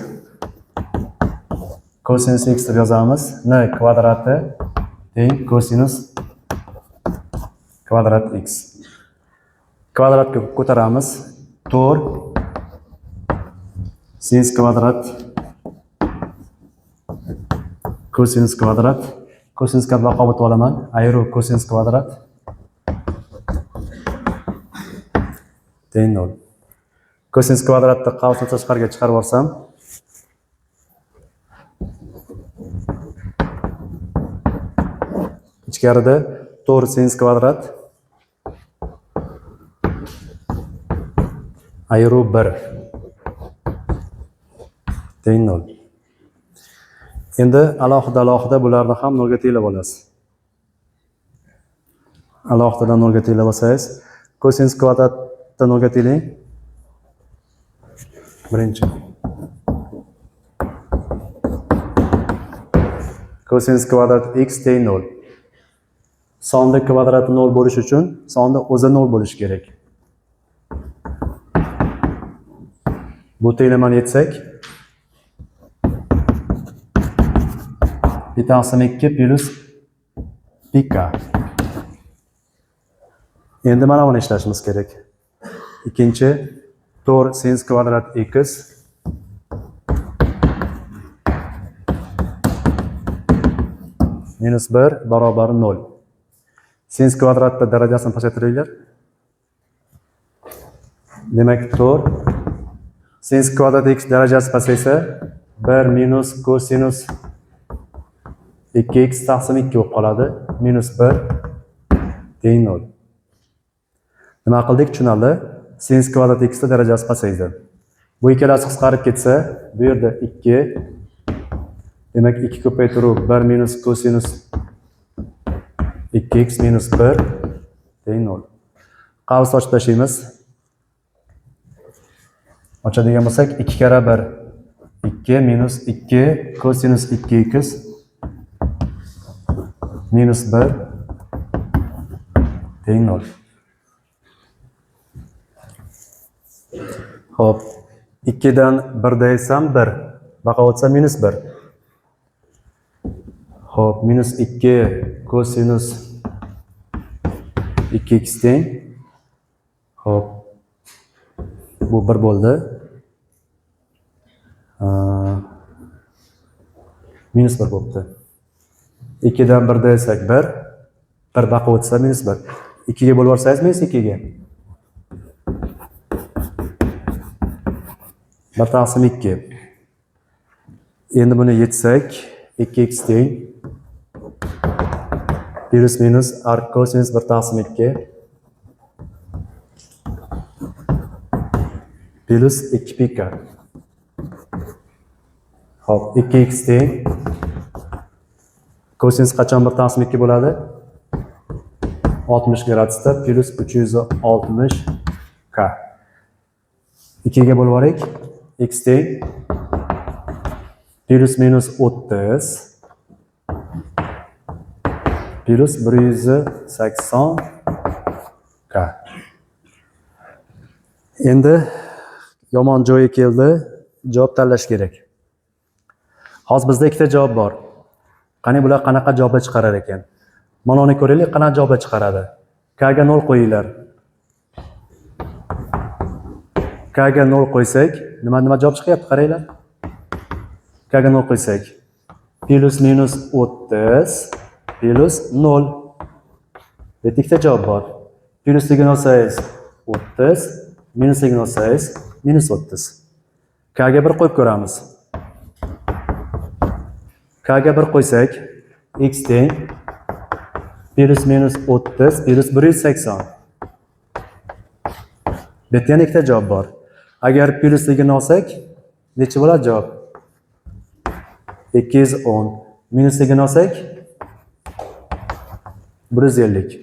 kosinus x deb yozamiz. N kvadrati teng kosinus kvadrat x. Kvadratga ko'taramiz. 4 sin kvadrat kosinus kvadrat. Kosinus kvadrat qabul qilib olaman. Ayru kosinus kvadrat teng 0. Kosinus kvadratni qavsni tashqariga chiqarib olsam, ichkarida 4 sinus kvadrat ayru 1 teng 0. Endi alohida bularni ham 0 ga tenglab olasiz. Alohidadan 0 ga tenglab olsangiz, kosinus kvadratni 0 ga tenglang. Birinchi. Kosinus kvadrat x teng 0. Sonni kvadrati 0 bo'lishi uchun sonni o'zi 0 bo'lishi kerak. Bu tenglamani yetsak, 1/2 plus pika. Endi mana buni ishlashimiz kerak. Ikkinchi 4 sinus kvadrat x minus 1 barobar 0. Sinus kvadratda darajasini pasaytiringlar. Demak 4 sinus kvadrat x darajasi pasaysa 1 minus kosinus 2x taqsim 2 bo'lib qoladi. Minus 1 teng 0. Nima qildik? Tushunarli. Sinus kvadrat x darajasi pasaydi. Bu ikkalasi qisqarib ketsa, bu yerda 2. Demak 2 ko'paytiruv 1 minus kosinus 2x minus 1 teng 0. Qavs ochib tashlaymiz. Ochadigan bo'lsak 2 kara 1 2 minus 2 kosinus 2x minus 1 teng 0. Xo'p, 2 dan 1 desam 1. Baqa o'tsa minus 1. Xo'p, minus 2 kosinus 2x teng. Xo'p, bu 1 bo'ldi. Minus 1 bo'libdi. 2 dan 1 desak 1. 1 baqa o'tsa minus 1. 2 ga bo'lib yuborsangiz minus 2 ga. 1 taqsim 2. Endi buni yetsak 2x teng. Plus minus arc cosinus 1 taqsim 2. Plus 2 pi k. Hop, 2x teng. Cosinus qachon 1 taqsim 2 bo'ladi? 60 gradusda plus 360 k. 2 ga bo'lib yuborik. X teng. Plus minus 30 plus 180 k. Endi yomon joyi keldi. Javob tanlash kerak. Hozir bizda ikkita javob bor. Qani bular qanaqa javoblar chiqarar ekan? Mana uni ko'raylik, qanaqa javoblar chiqaradi. K ga 0 qo'yinglar. K ga 0 qo'ysak, nima javob chiqyapti, qaranglar. K ga 0 qo'ysak, plus minus 30 plus 0. Ikkita javob bor. Plusligini olsangiz 30, minusligini olsangiz minus 30. K ga 1 qo'yib ko'ramiz. K ga 1 qo'ysak, x teng plus minus 30 plus 180. Bu yerda yana ikkita javob bor. Agar plusligini olsak, necha bo'ladi javob? 210. Minusligini olsak 150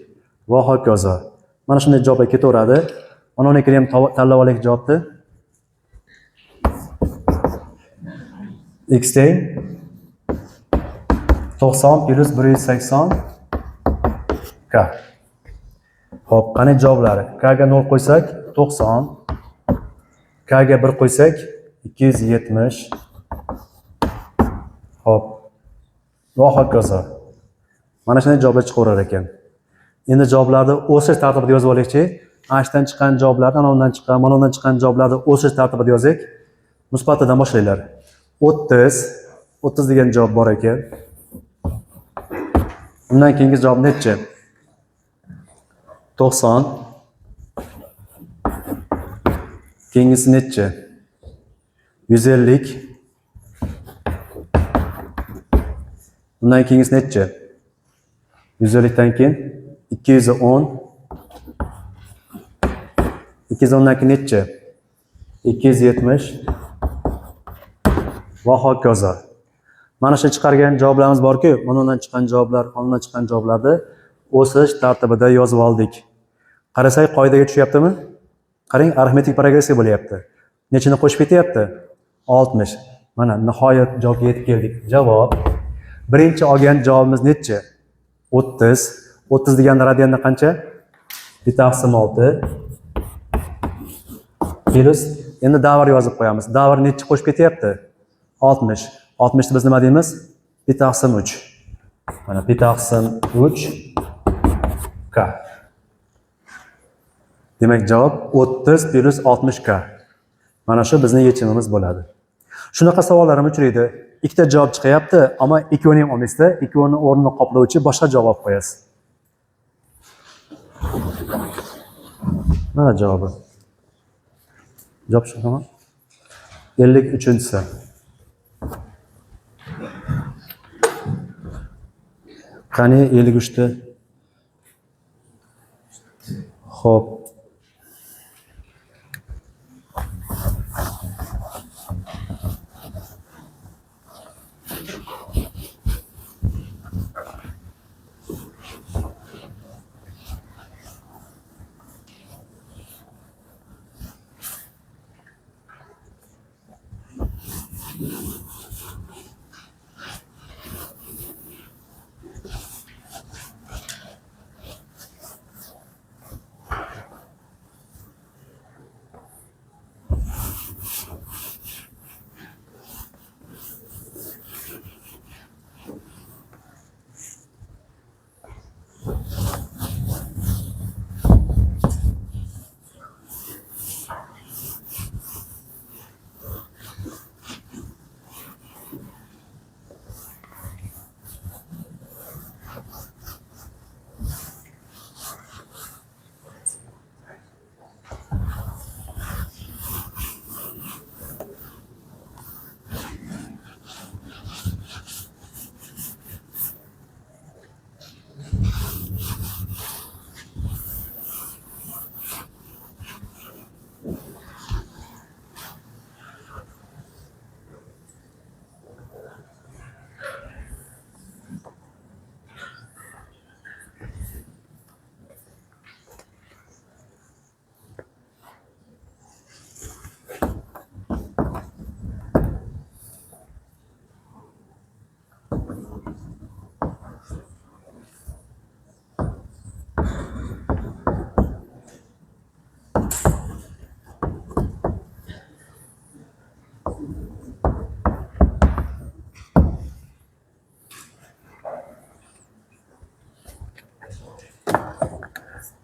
va hokazo. Mana shunday javoblar ketaveradi. Mana unikini ham tanlab olaylik javobni. X teng 90 plus 180 k. Hop, qani javoblari? K ga 0 qo'ysak 90, K ga 1 qo'ysak 270. Hop. Va hokazo. Mana shunday javoblar chiqaverar ekan. Endi javoblarni o'sish tartibida yozib olaylikchi. Ashdan chiqqan javoblarni ana undan chiqqan, mana undan chiqqan javoblarni o'sish tartibida yozing. Musbatidan boshlaylar. 30 degan javob bor ekan. Undan keyingi javob necha? 90. Keyingisi necha? 150. Undan keyingisi necha? 150 dan keyin 210. 210 dan keyin necha? 270. Va hokazo. Mana shu chiqargan javoblarimiz bor-ku, mana undan chiqqan javoblar, undan chiqqan javoblarni o'sish tartibida yozib oldik. Qarasak, qoidaga tushyaptimi? Qarang, arifmetik progressiya bo'lyapti. Nechini qo'shib ketyapti? 60. Mana nihoyat javobga yetib keldik. Javob. Birinchi olgan javobimiz necha? 30. 30 deganda radianda qancha? 1/6. Plus endi davr yozib qo'yamiz. Davr necha qo'shib ketyapti? 60. 60 ni biz nima deymiz? 1/3. Mana 1/3 k. Demak javob 30 plus 60 k. Mana shu bizning yechimimiz bo'ladi. Shunaqa savollarim uchraydi. Ikkita javob chiqyapti, ammo ikkovini ham olmaysizda, ikkovini o'rnini qoplovchi boshqa javob qo'yasiz. Mana javobi. Javob shunaqami? 53-si. Qani 53'te? Xo'p.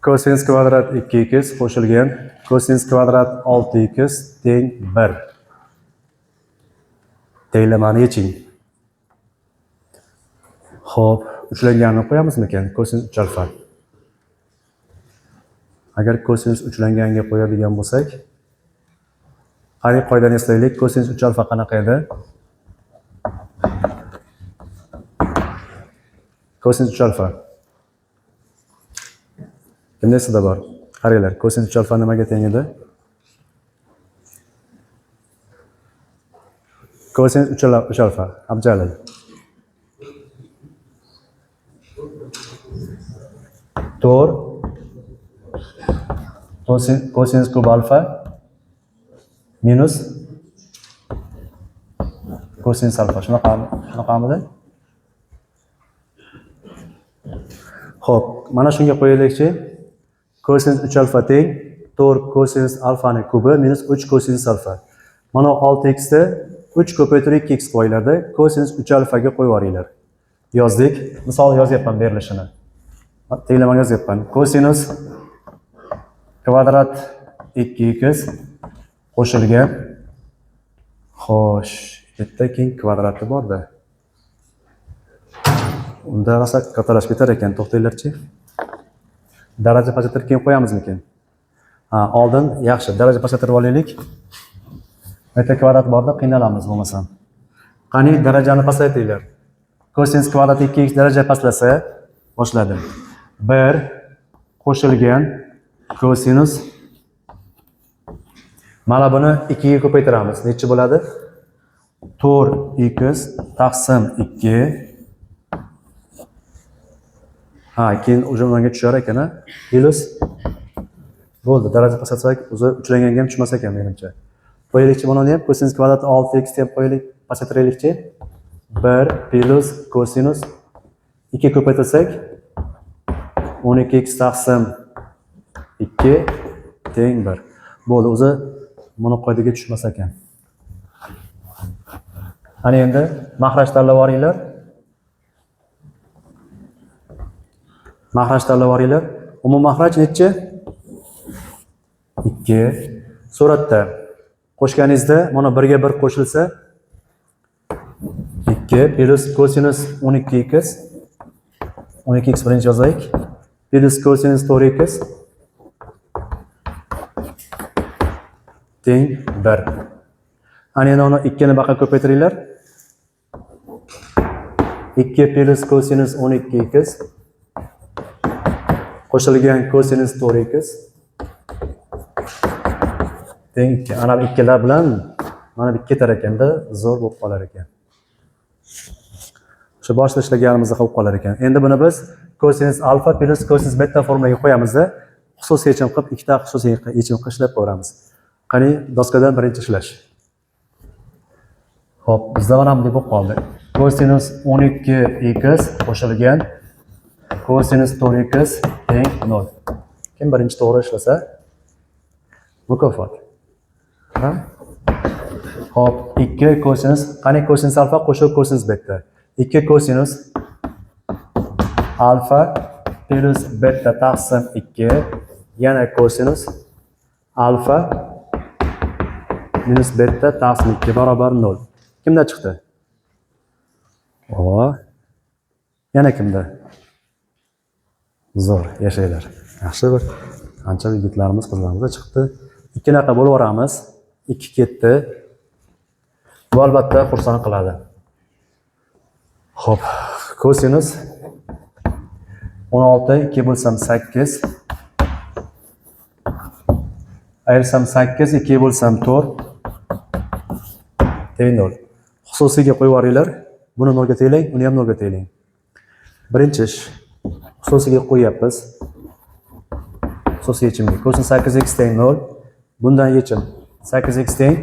Kosinus kvadrat 2x qo'shilgan kosinus kvadrat 6x teng 1. Tenglamani yeching. Xo'p, uchlanganini qo'yamizmikan? Kosinus 3 alfa. Agar kosinus uchlanganga qo'yadigan bo'lsak, qani qoidani eslaylik. Kosinus 3 alfa qanaqa edi? Kosinus 3 alfa. Kimda esida bor? Qaranglar, kosinus 3 alfa nimaga teng edi? Kosinus 3 alfa. Abjalil. To'r kosinus kub alfa minus kosinus alfa. Shunaqamidi? Xo'p, mana shunga qo'yaylikchi. Kosinus 3 alfa teng to'r kosinus alfaning kubi minus 3 kosinus alfa. Mana 6x da 3 ko'paytirib 2x qo'yiladi. Kosinus 3 alfaga qo'yib yuboringlar. Yozdik. Misol yozyapman berilishini. Tenglamani yozyapman. Kosinus kvadrat 2x qo'shilgan. Xo'sh, bitta keng kvadrati bor-da. Unda rosa kattalashib ketar ekan, to'xtanglarchi. Daraja pasaytirib keyin qo'yamizmikan? Oldin yaxshi, daraja pasaytirib olaylik. Bitta kvadrat borda qiynalamiz bo'lmasam. Qani darajani pasaytinglar. Kosinus kvadrat 2x daraja pastlasa, boshladim. 1 qo'shilgan kosinus. Mana buni 2 ga ko'paytiramiz. Necha bo'ladi? 4x taqsim 2. Keyin o'zimga tushar ekan, plus bo'ldi. Daraja pasatsak, o'zi uchlanganga ham tushmas ekan menimcha. Qo'yaylikchi buni ham kosinus kvadrat 6x deb qo'yaylik, pasaytiraylikchi. 1 plus kosinus 2 ko'paytirsak 12x taqsim 2 teng 1. Bo'ldi, o'zi buni qoidaga tushmas ekan. Ana endi mahraj tanlab olinglar. Mahraj tanlab olinglar. Umum mahraj necha? 2. Suratda qo'shganingizda mana 1 ga 1 qo'shilsa 2 plus kosinus 12x 12x birinchi yozaylik. Plus kosinus 4x teng 1. Ana endi uni 2 ni baqa ko'paytiringlar. 2 plus kosinus 12x qo'shilgan kosinus 4x teng 2. Ana bu ikkilar bilan mana bu ketar ekanda, zo'r bo'lib qolar ekan. Shu boshda ishlaganimizda qilib qolar ekan. Endi buni biz kosinus alfa plus kosinus beta formulaga qo'yamiz-da, xususiy yechim qilib, ikkita xususiy yechim qilib ishlab ko'ramiz. Qani doskadan birinchi ishlash. Xo'p, bizda mana bunday bo'lib qoldi. Kosinus 12x qo'shilgan kosinus 4x teng 0. Kim birinchi to'g'ri ishlasa mukofot. Xo'p, 2 kosinus, qani kosinus alfa qo'shib kosinus beta. 2 kosinus alfa plus beta taqsim 2 yana kosinus alfa minus beta taqsim 2 barobar 0. Kimda chiqdi? Yana kimda? Zo'r, yashaylar. Yaxshi bir qancha yigitlarimiz, qizlarimiz chiqdi. 2 naqa bo'lib o'ramiz. 2 ketdi. Bu albatta xursand qiladi. Xo'p, kosinus 16 2 bo'lsam 8. Ayirsam 8, 2 bo'lsam 4 teng 0. Xususiyga qo'yib yuboringlar. Buni 0 ga tenglang, uni ham 0 ga tenglang. Birinchi ish xususiyga qo'yapmiz. Xususiy yechimga. Kosinus 8x teng 0. Bundan yechim 8x teng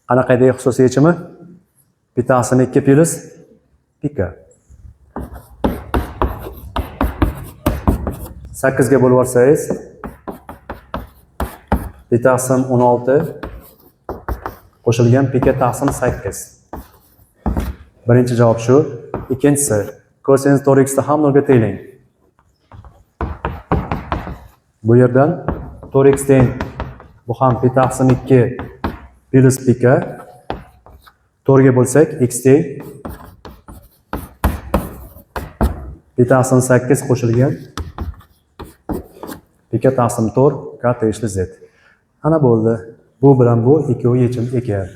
qanaqa edi xususiy yechimi? Bitasini 2 plus pika. 8 ga bo'lib olsangiz bitaqsim 16 qo'shilgan pika taqsim 8. Birinchi javob shu. Ikkinchisi kosinus 4x da ham 0 ga tenglang. Bu yerdan 4x teng, bu ham pi taqsim 2 plus pika. 4 ga bo'lsak x teng pi taqsim 8 qo'shilgan pika taqsim 4 k tegishli z. Ana bo'ldi. Bu bilan bu ikkovi yechim ekan.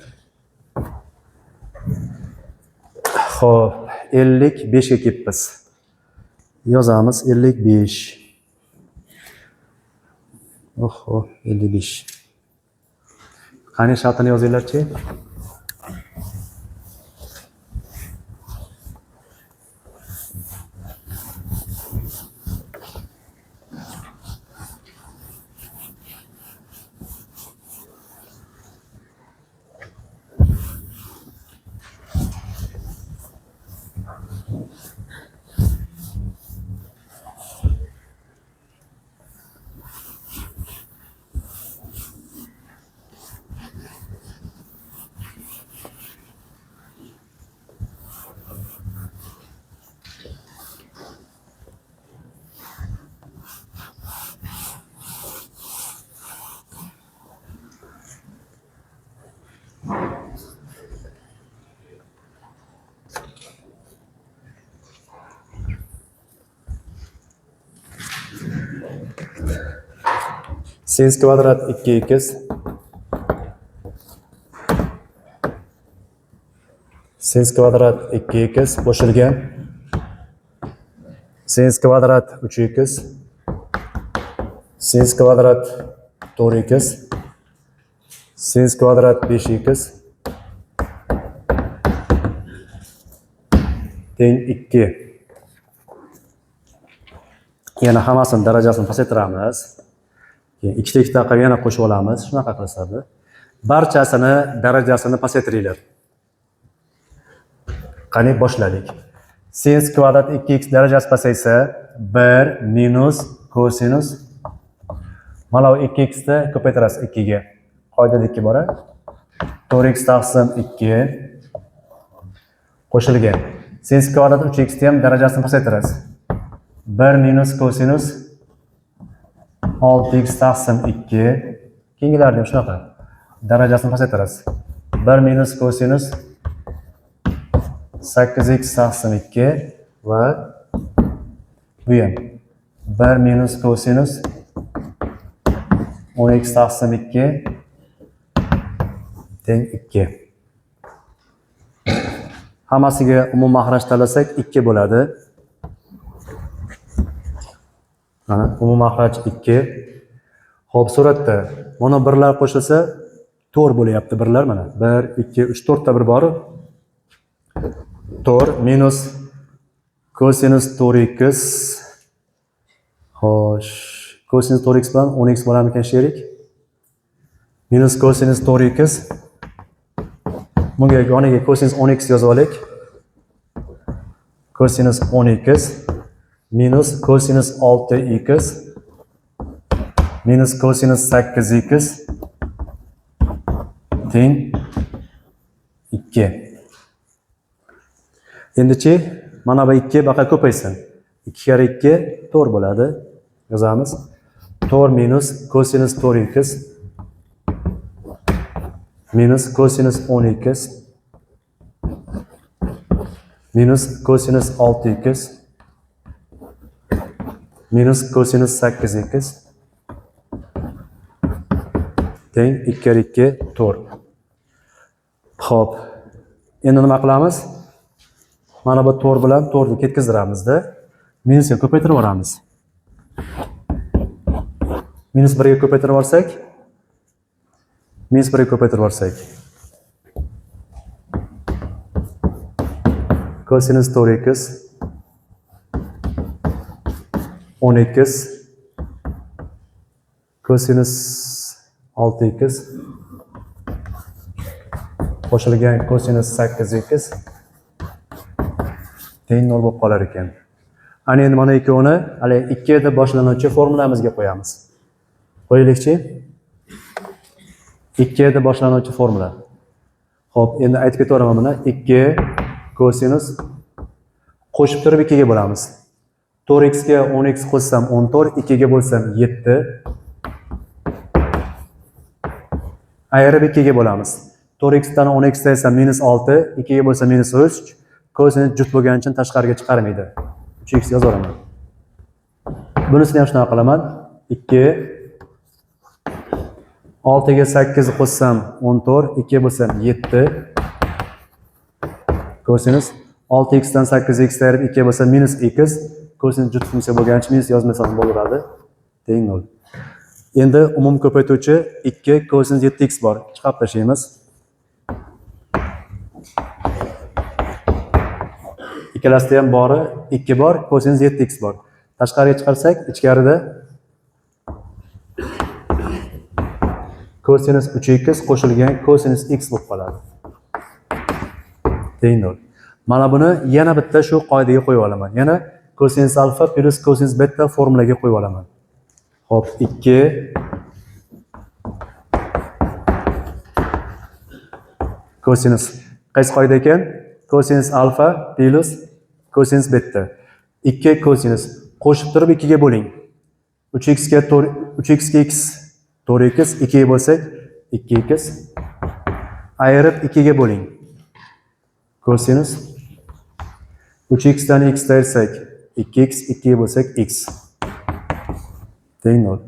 Xo'p, 55 ga kelibmiz. Yozamiz 55. Oho, 55. Qani shartini yozinglar-chi? Sin kvadrat 2x sin kvadrat 2x qo'shilgan sin kvadrat 3x sin kvadrat 4x sin kvadrat 5x teng 2. Yana hammasini darajasini pasaytiramiz. Keyin ikkita qilib yana qo'shib olamiz. Shunaqa qilasizlar. Barchasini darajasini pasaytiringlar. Qani boshladik. Sin kvadrat 2x darajasi pasaysa 1 minus kosinus mana bu 2x ni ko'paytirasiz 2 ga. Qoidadagi bora 4x taqsim 2 qo'shilgan. Sin kvadrat 3x ni ham darajasini pasaytirasiz. 1 minus kosinus 6x taqsim 2 keyingilarni ham shunaqa darajasini pasaytirasiz. 1 minus kosinus 8x taqsim 2 va bu ham 1 minus kosinus 10x taqsim 2 teng 2. Hammasiga umum mahraj tanlasak 2 bo'ladi. Mana umum mahraj 2. Xo'p, suratda mana birlar qo'shilsa 4 bo'lyapti birlar mana. 1 2 3 4 ta bir bor. 4 minus kosinus 4x. Xo'sh, kosinus 4x bilan 10x bo'larmikan sherik? Minus kosinus 4x. Bunga yoniga kosinus 10x yozib olaylik. Kosinus 10x minus kosinus 6x minus kosinus 8x teng 2. Endichi mana bu 2 baqa ko'paysin. 2 kare 2 4 bo'ladi. Yozamiz. 4 minus kosinus 4x minus kosinus 10x minus kosinus 6x minus kosinus 8x teng 2 kare 2 4. Xo'p. Endi nima qilamiz? Mana bu 4 bilan 4 ni ketkazdiramizda. Minusga ko'paytirib yuboramiz. Minus 1 ga ko'paytirib yuborsak, minus 1 ga ko'paytirib yuborsak kosinus 4x 10x kosinus 6x qo'shilgan kosinus 8x teng 0 bo'lib qolar ekan. Ana endi mana ikkovini hali 2 deb boshlanuvchi formulamizga qo'yamiz. Qo'yaylikchi. 2 deb boshlanuvchi formula. Xo'p, endi aytib ketaveraman buni. 2 kosinus qo'shib turib 2 ga bo'lamiz. 4x ga 10x qo'shsam 14, 2 ga bo'lsam 7. Ayirib 2 ga bo'lamiz. 4x dan 10x esa -6, 2 ga bo'lsa -3. Kosinus juft bo'lgani uchun tashqariga chiqarmaydi. 3x yozaveraman. Bunisini ham shunaqa qilaman. 2 6 ga 8 qo'shsam 14, 2 ga bo'lsam 7. Kosinus 6x dan 8x ayirib 2 ga bo'lsa -x. Kosinus juft funksiya bo'lgani uchun minus yozmasam bo'laveradi. Teng 0. Endi umum ko'paytuvchi 2 kosinus 7x bor. Chiqarib tashlaymiz. Ikkalasida ham bori 2 bor, kosinus 7x bor. Tashqariga chiqarsak, ichkarida kosinus 3x qo'shilgan kosinus x bo'lib qoladi. Teng 0. Mana buni yana bitta shu qoidaga qo'yib olaman. Yana kosinus alfa plus kosinus beta formulaga qo'yib olaman. Xo'p, 2 kosinus qaysi qoida ekan? Kosinus alfa plus kosinus beta. 2 kosinus qo'shib turib 2 ga bo'ling. 3x ga 3x ga x 4x, 2 ga bo'lsak 2x. Ayirib 2 ga bo'ling. Kosinus 3x dan x ayirsak 2x, 2 ga bo'lsak x. Teng 0.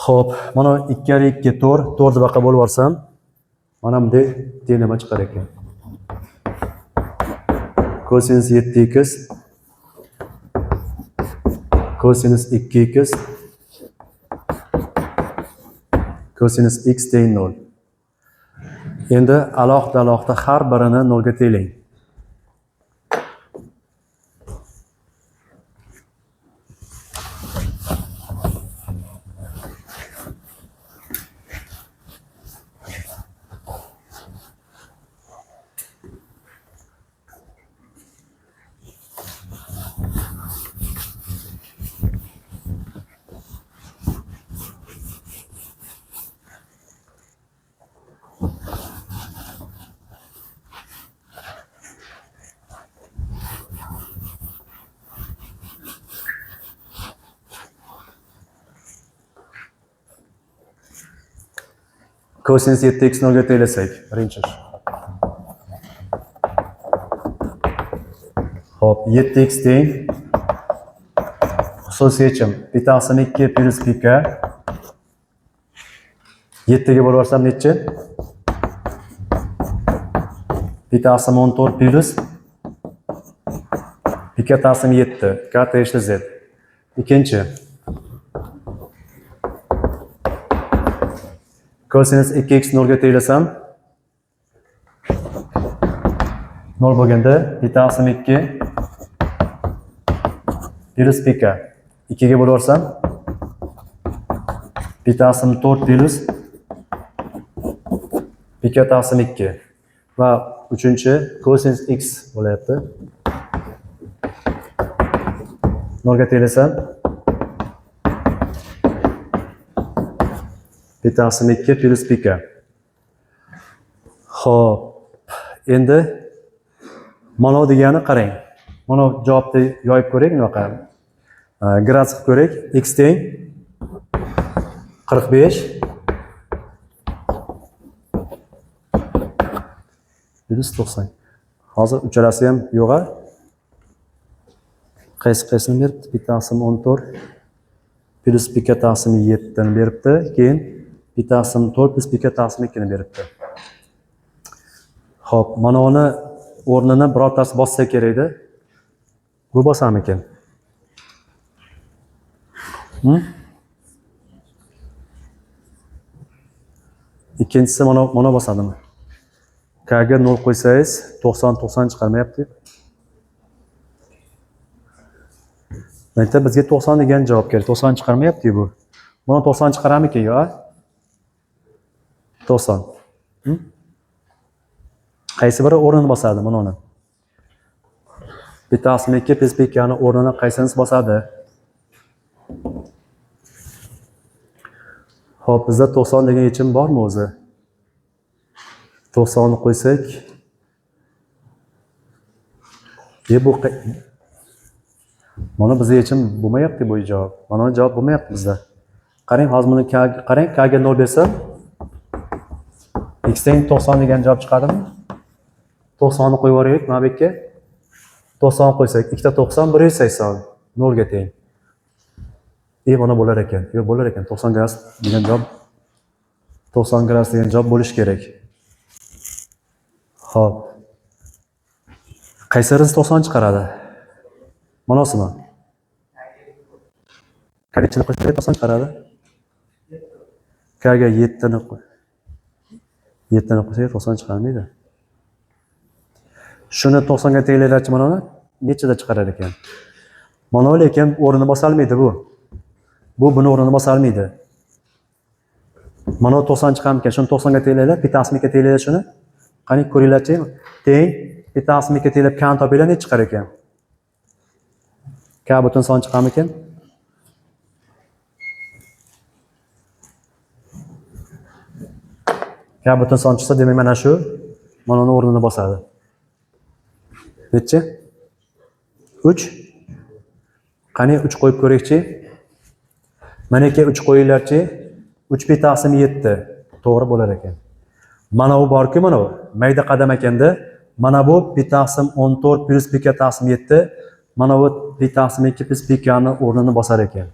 Xo'p, mana 2 ga 2 4, 4 ni baqa bo'lib olsam, mana bunday tenglama chiqar ekan. Kosinus 7x kosinus 2x kosinus x teng 0. Endi alohida har birini 0 ga tenglang. Kosinus 7x 0 ga tenglasak, birinchi ish. Xo'p, 7x teng xususiy yechim bitasi 2 plus pika 7 ga bo'lib olsam nechi? Bitasi 14 plus pika taqsim 7 katta ishli z. Ikkinchi kosinus 2x 0 ga tenglasam 0 bo'lganda bitasi 2 plus pika 2 ga bo'lib olsam bitasi 4 plus pika taqsim 2 va uchinchi kosinus x bo'layapti. 0 ga tenglasam bitasi 2 plus pika. Xo'p, endi mana degani qarang. Mana javobni yoyib ko'ring, bunaqa. Graf qilib ko'ring. X teng 45 plus 90. Hozir uchalasi ham yo'g'a. Qaysini beribdi? Bitasi 14 plus pika taqsim 7 ni beribdi. Keyin bitasi 4 plus pika taqsim 2 ni beribdi. Xo'p, mana uni o'rnini birortasi bossa kerak-da. Bu bosam ekan. Ikkinchisi mana bosadimi? K ga 0 qo'ysangiz 90 chiqarmayapti. Maktab bizga 90 degan javob kerak. 90 chiqarmayapti bu. Mana 90 chiqaramiki yo? 90. Qaysi biri o'rnini bosadi mana uni? Bitasi 2 plus pikani o'rnini qaysinisi bosadi? Xo'p, bizda 90 degan yechim bormi o'zi? 90 ni qo'ysak, bu Mana bizda yechim bo'lmayapti bu javob. Mana javob bo'lmayapti bizda. Qarang, hozir buni qarang, k ga 0 bersam x teng 90 degan javob chiqadimi? 90 ni qo'yib yuboraylik mana bu yerga. 90 qo'ysak, 2 ta 90 180 0 ga teng. Mana bo'lar ekan. Yo'q, bo'lar ekan. 90 gradus degan javob 90 gradus degan javob bo'lish kerak. Xo'p. Qaysarisi 90 chiqaradi? Manasimi? Qarichini qo'shsak 90 chiqaradi. K ga 7 ni qo'y. 7 ni qo'ysak 90 chiqarmaydi. Shuni 90 ga tenglaylarchi mana uni nechida chiqarar ekan? Mana lekin o'rnini bosolmaydi bu. Bu buni o'rnini bosolmaydi. Mana 90 chiqarmikan, shuni 90 ga tenglaylar, bitasimiga tenglaylar shuni. Qani ko'ringlarchi, teng bitasimiga tenglab kan topinglar, nech chiqar ekan? K butun son chiqarmikan? K butun son chiqsa, demak mana shu mana uni o'rnini bosadi. Nechi? 3. Qani 3 qo'yib ko'raylikchi. Mana yerga 3 qo'yinglarchi. 3 bitasi 7. To'g'ri bo'lar ekan. Mana bu borku, mana bu mayda qadam ekanda. Mana bu bitasi 14 plus pk taqsim 7. Mana bu bitasi 2 plus pk ni o'rnini bosar ekan.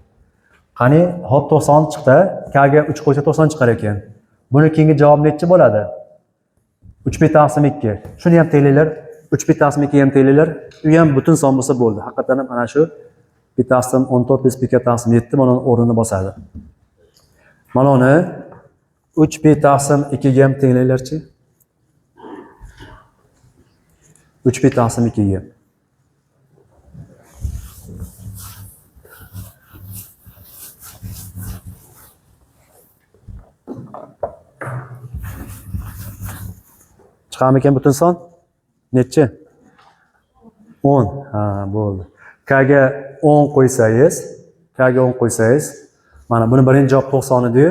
Qani hop 90 chiqdi. K ga 3 qo'ysa 90 chiqar ekan. Buni keyingi javob nechi bo'ladi? 3 bitasi 2. Shuni ham tenglaylar. 3 bitasi 2 ham tenglaylar. U ham butun son bo'lsa bo'ldi. Haqiqatan ham mana shu bitasi 14 plus pk taqsim 7 mana o'rnini bosadi. Mana uni 3 bitasi 2 ga ham tenglaylarchi. 3 bitasi 2 ga. Chiqarmikan butun son? Nechi? 10. Ha, bo'ldi. K ga 10 qo'ysangiz, K ga 10 qo'ysangiz, mana buni birinchi javob 90 edi,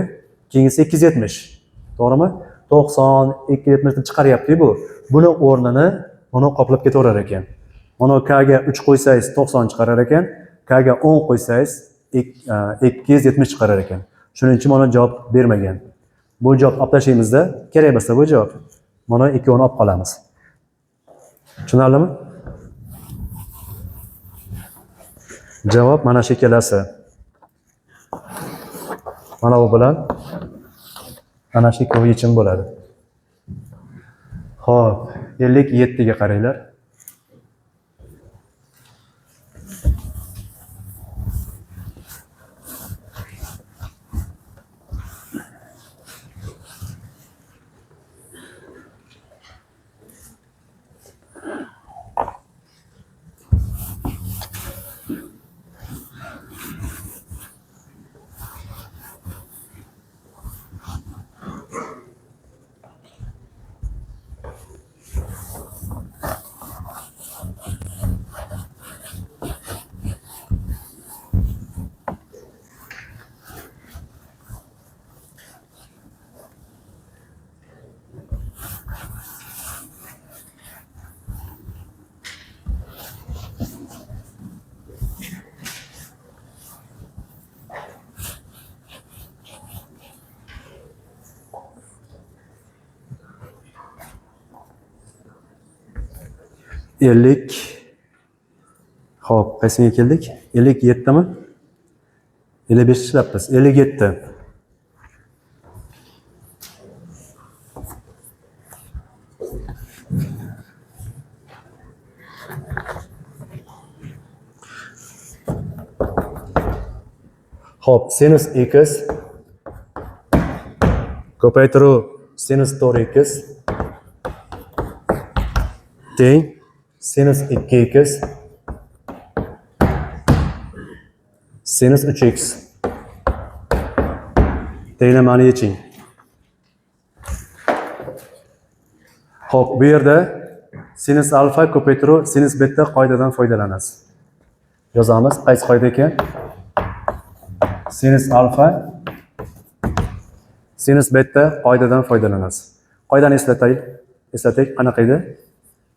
keyingisi 270. To'g'rimi? 90, 270 ni chiqaryapti bu. Buni o'rnini mana qoplab ketaverar ekan. Mana K ga 3 qo'ysangiz 90 chiqarar ekan, K ga 10 qo'ysangiz 270 chiqarar ekan. Shuning uchun mana javob bermagan. Bu javob olib tashlaymizda, kerak bo'lsa bu javob. Mana ikkovini olib qolamiz. Tushunarlimi? Javob mana shu ikkalasi. Mana bu bilan ana shu ikkovi yechim bo'ladi. Xo'p, 57 ga qaranglar. Ellik. Xo'p, qaysiga keldik? 57 mi? 55 ishlabmiz. 57. Xo'p, sinus x ko'paytiruv sinus 4x teng sinus 2x sinus 3x tenglamani yeching. Xo'p, bu yerda sinus alfa ko'paytiruv sinus beta qoidadan foydalanasiz. Yozamiz, qaysi qoida ekan? Sinus alfa sinus beta qoidadan foydalanasiz. Qoidani eslating, qanaqa edi?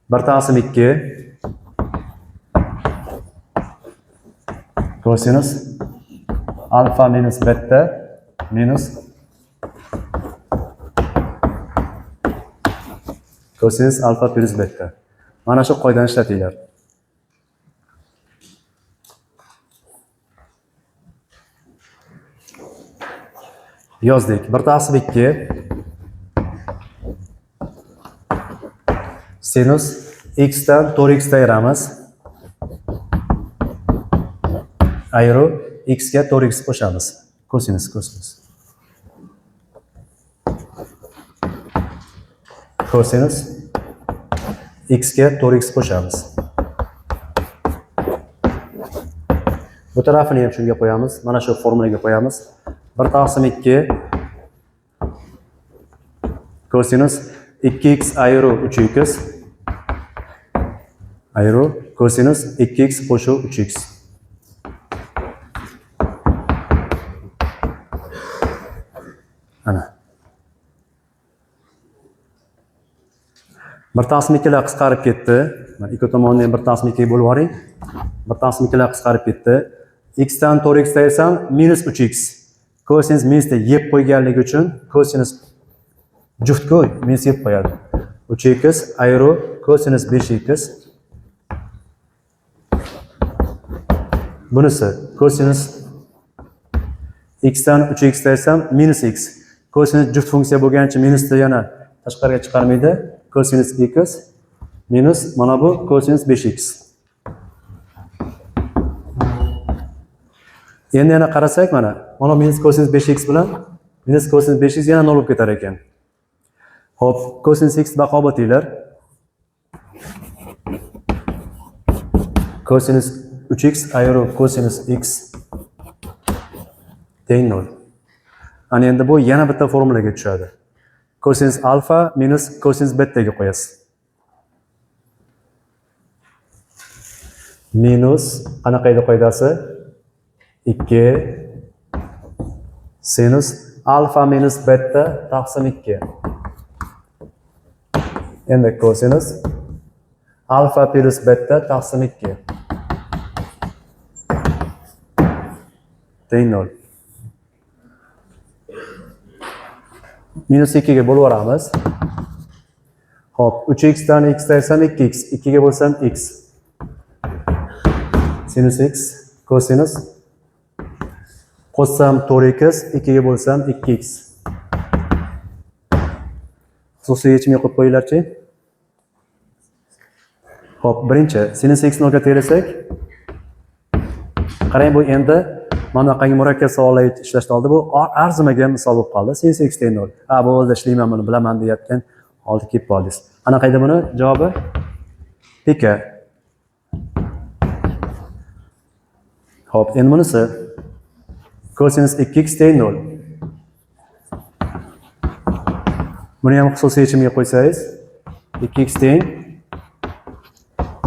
1 taqsim 2 Kosinus alfa minus beta minus kosinus alfa plus beta. Mana shu qoidani ishlatinglar. Yozdik. 1/2 sinus x dan 4x ayiramiz. Ayru x ga 4x qo'shamiz. Kosinus. Kosinus x ga 4x qo'shamiz. Bu tarafini ham shunga qo'yamiz. Mana shu formulaga qo'yamiz. 1/2 kosinus 2x ayru 3x ayru kosinus 2x qo'shuv 3x. Ana. 1/2lar qisqarib ketdi. Mana ikki tomonni ham 1/2 bo'lib yuboring. 1/2lar qisqarib ketdi. X dan 4x ayirsam minus 3x. Kosinus minusda yeb qo'yganligi uchun kosinus juftku minus yeb qo'yadi. 3x ayru kosinus 5x. Bunisi kosinus x dan 3x ayirsam minus x. Kosinus juft funksiya bo'lgancha minusni yana tashqariga chiqarmaydi. Kosinus x minus mana bu kosinus 5x. Endi yana qarasak mana minus kosinus 5x bilan minus kosinus 5x yana 0 bo'lib ketar ekan. Xo'p, kosinus x bahobatinglar. Kosinus 3x ayru kosinus x teng 0. Ana endi bu yana bitta formulaga tushadi. Kosinus alfa minus kosinus betaga qo'yasiz. Minus qanaqa edi qoidasi? 2 sinus alfa minus beta taqsim 2. Endi kosinus alfa plus beta taqsim 2 teng 0. Minus 2 ga bo'lib yuboramiz. Xo'p, 3x dan x ayirsam 2x, 2 ga bo'lsam x. Sinus x kosinus qo'shsam 4x, 2 ga bo'lsam 2x. Xususiy yechimga qo'yib qo'yinglarchi. Xo'p, birinchi sinus x 0 ga tenglasak, qarang bu endi mana bunaqangi murakkab savollar ishlashni oldi bu arzimagan misol bo'lib qoldi. Sinus x teng 0. Ha, bo'ldi, ishlayman buni bilaman deyotgan oldi kelib qoldingiz. Qanaqa edi buni javobi? Pika. Xo'p, endi bunisi kosinus 2x teng 0. Buni ham xususiy yechimga qo'ysangiz 2x teng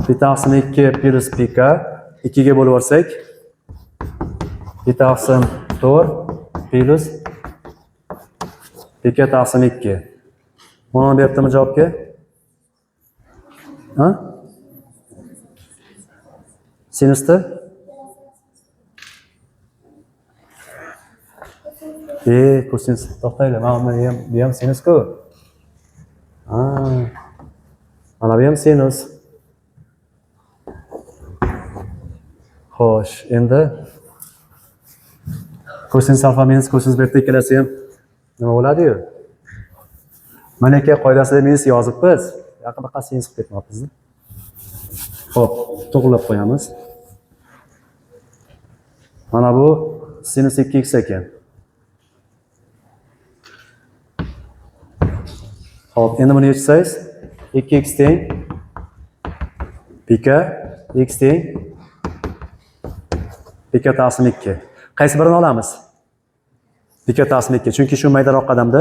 pi taqsim 2 plus pika 2 ga bo'lib olsak pi taqsim 4 plus pika taqsim 2. Mana beryaptimi javobga? Ha? Sinusda kosinus to'xtaydi. Mana bu ham sinus-ku. Mana bu ham sinus. Xo'sh, endi kosinus alfa minus kosinus beta ikkalasi ham nima bo'ladi-yu? Mana aka qoidasida minus yozibmiz. Yaqinda sinus qilib ketmoqmiz. Xo'p, to'g'rilab qo'yamiz. Mana bu sinus 2x ekan. Xo'p, endi buni yechsangiz 2x teng pika x teng pika taqsim 2. Qaysi birini olamiz? Pika taqsim 2. Chunki shu maydaroq qadamda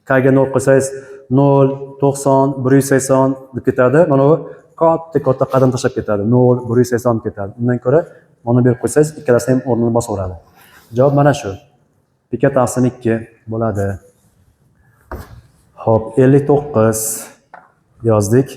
k ga 0 qo'ysangiz 0, 90, 180 deb ketadi. Mana bu katta qadam tashlab ketadi. 0, 180 ketadi. Undan ko'ra mana berib qo'ysangiz ikkalasi ham o'rnini bosaveradi. Javob mana shu. Pika taqsim 2 bo'ladi. Xo'p, 59 yozdik.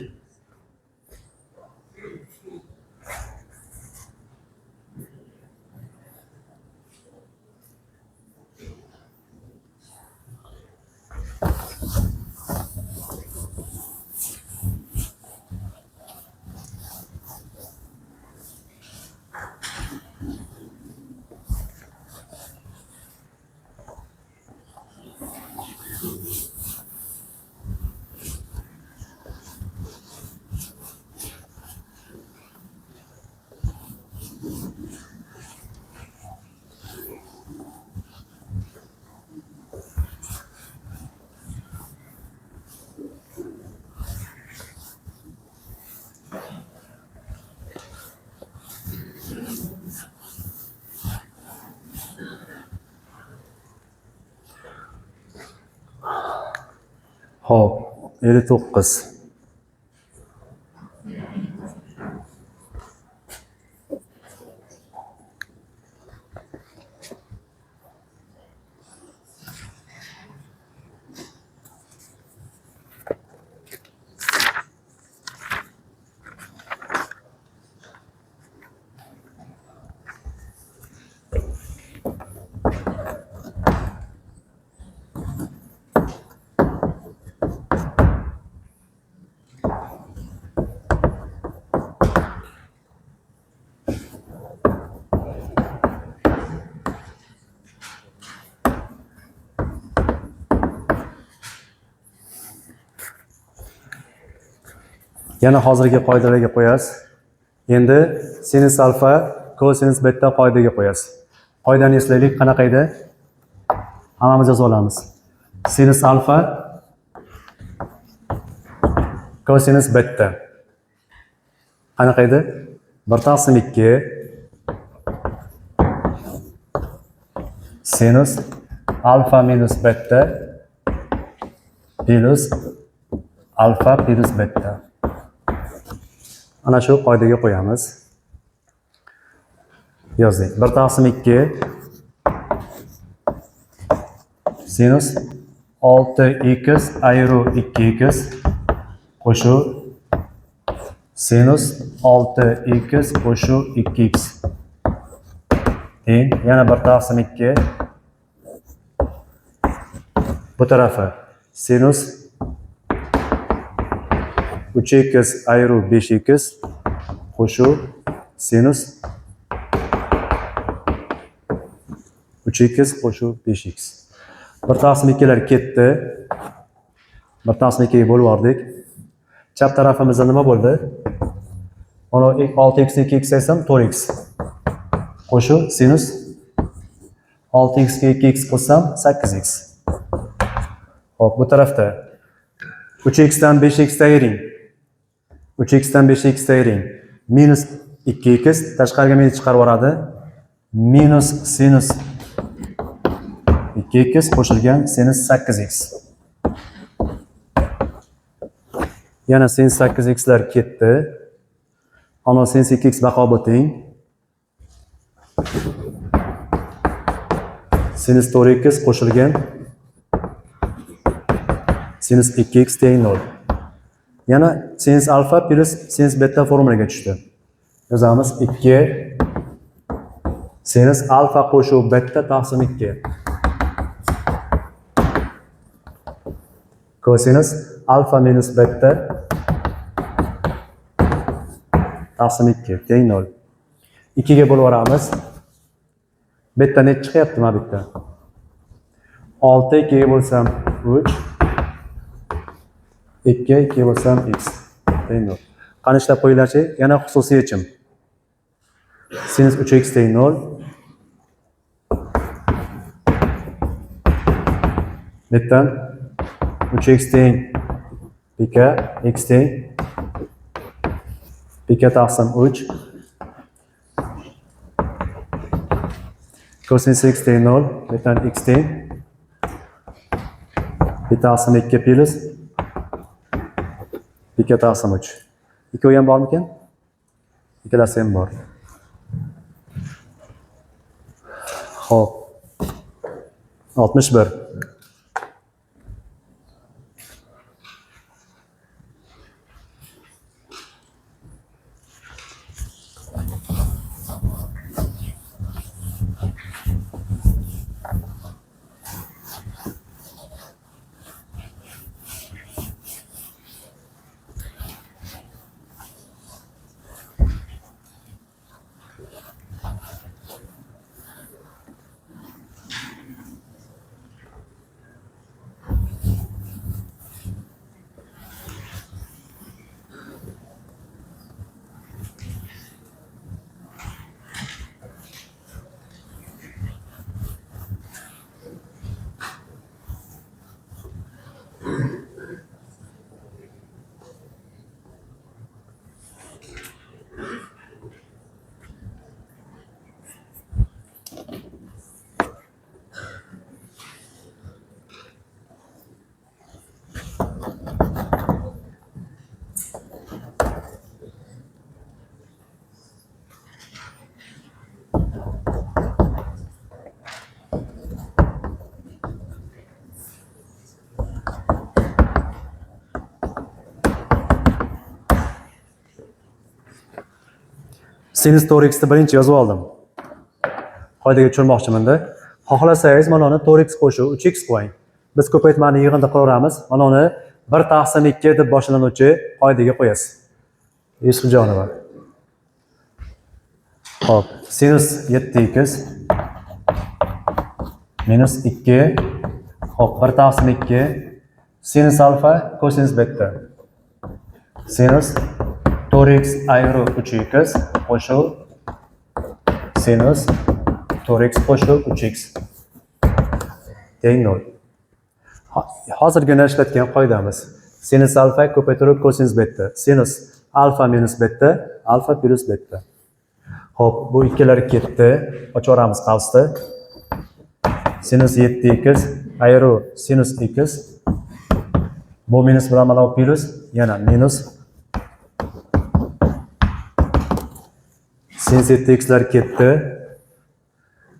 Hop, 59. Yana hozirgi qoidalarga qo'yasiz. Endi sinus alfa, kosinus beta qoidaga qo'yasiz. Qoidani eslaylik, qanaqa edi? Hammamiz yozib olamiz. Sinus alfa, kosinus beta. Qanaqa edi? 1/2 sinus alfa minus beta plus alfa plus beta. Ana shu qoidaga qo'yamiz. Yozdik. 1/2 sinus 6x ayru 2x qo'shuv sinus 6x qo'shuv 2x. Yana 1/2 bu tarafi sinus 3x ayru 5x qo'shuv sinus 3x qo'shuv 5x. 1/2lar ketdi. 1/2ga bo'lib yubordik. Chap tarafimizda nima bo'ldi? Mana 6x 2x desam 4x. Qo'shuv sinus 6x ga 2x qo'shsam 8x. Hop, bu tarafda 3x dan 5x ayring. 3x dan 5x ayring. Minus 2x tashqariga minus chiqarib yuboradi. Minus sinus 2x qo'shilgan sinus 8x. Yana sinus 8x lar ketdi. Ana sinus 2x baqa bo'ting. Sinus 4x qo'shilgan sinus 2x teng 0. Yana sinus alfa plus sinus beta formulaga tushdi. Yozamiz 2 sinus alfa qo'shuv beta taqsim 2. Kosinus alfa minus beta taqsim 2 teng 0. 2 ga bo'lib yuboramiz. Beta net chiqyapti mana bu yerda. 6 2 ga bo'lsam 3. 2 2 bo'lsam x. Teng 0. Qani ishlab qo'yinglarchi? Yana xususiy yechim. Sinus 3x teng 0. Betdan 3x teng pika, x teng pika taqsim 3. Kosinus x teng 0. Betdan x teng pika taqsim 2 plus pika taqsim 3. 2 ham bormikan? Ikkalasi ham bor. Xo'p. 61. Sinus 4x ni birinchi yozib oldim. Qoidaga tushirmoqchiman-da. Xohlasangiz mana uni 4x qo'shib 3x qo'ying. Biz ko'paytmani yig'inda qilaveramiz. Mana uni 1/2 deb boshlanuvchi qoidaga qo'yasiz. Yusufjonova. Hop, sinus 7x minus 2 hop 1/2 sinus alfa kosinus beta. Sinus 4x ayrı 3x qo'shib sinus 4x qo'shib 3x teng 0. Hozirgina ishlatgan qoidamiz. Sinus alfa ko'paytirib kosinus beta. Sinus alfa minus beta, alfa plus beta. Hop, bu ikkilar ketdi. Ochaveramiz qavsni. Sinus 7x ayrı sinus x. Bu minus bilan mana bu plus, yana minus. Sinus 7x'lar ketdi.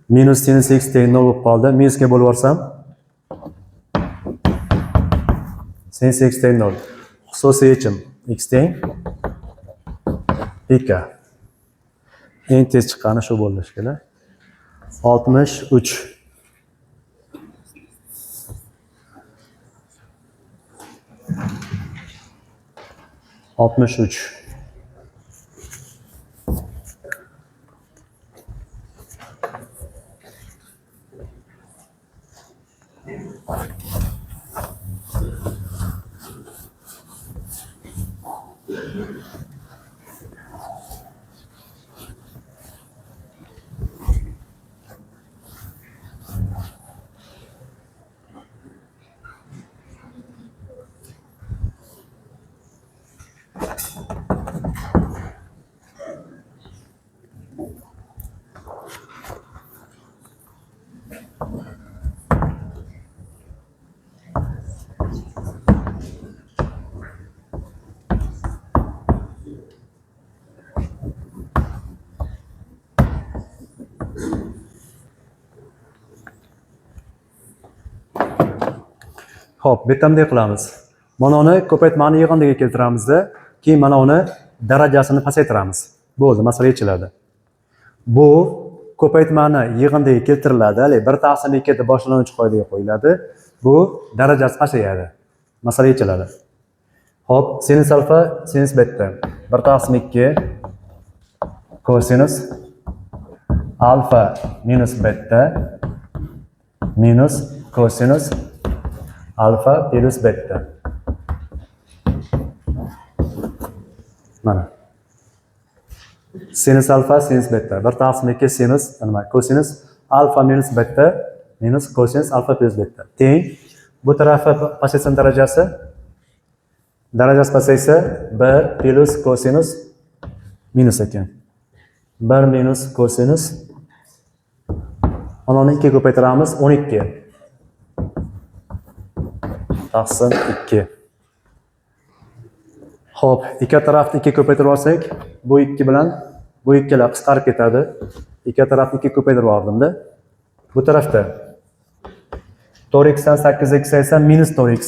Minus sinus x teng 0 bo'lib qoldi. Minusga bo'lib yuborsam sinus x teng 0. Xususiy yechim x teng pika. Eng tez chiqqani shu bo'ldi shekilli. 63. Hop, betamday qilamiz. Mana uni ko'paytmani yig'indiga keltiramizda, keyin mana uni darajasini pasaytiramiz. Bo'ldi, masala yechiladi. Bu ko'paytmani yig'indiga keltiriladi, 1/2 deb boshlanuvchi qoidaga qo'yiladi. Bu darajasi pasayadi. Masala yechiladi. Hop, sinus alfa, sinus beta. 1/2 kosinus alfa minus beta minus kosinus alfa plus beta. Mana. Sinus alfa, sinus beta. 1/2 sinus, nima? Kosinus alfa minus beta minus kosinus alfa plus beta. Teng. Bu tarafi pasaysan darajasi. Darajasi pasaysa 1 plus kosinus minus ekan. 1 minus kosinus. Mana uni 2 ko'paytiramiz 12. Taqsim 2. Hop, ikki tarafni 2 ko'paytirib olsak, bu 2 bilan bu ikkilar qisqarib ketadi. Ikki tarafni 2 ko'paytirib oldim-da. Bu tarafda 4x dan 8x esa minus 4x.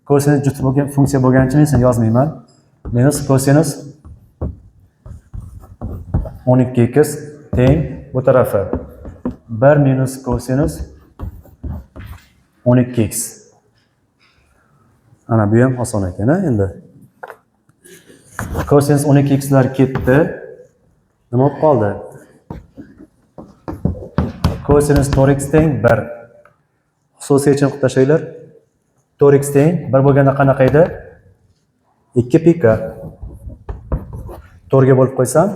Kosinus juft bo'lgan funksiya bo'lgancha men yozmayman. Minus kosinus 12x teng bu tarafi 1 minus kosinus 12x. Ana bu ham oson ekan endi. Kosinus 12x'lar ketdi. Nima bo'lib qoldi? Kosinus 4x teng 1. Xususiy yechim qilib tashlanglar. 4x teng 1 bo'lganda qanaqa edi? 2 pika. 4 ga bo'lib qo'ysam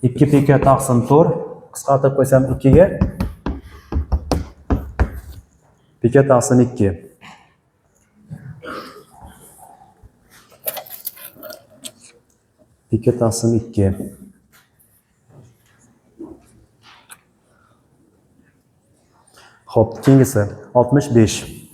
2 pika taqsim 4 qisqartirib qo'ysam 2 ga pika taqsim 2. Pika taqsim 2. Hop, keyingisi 65.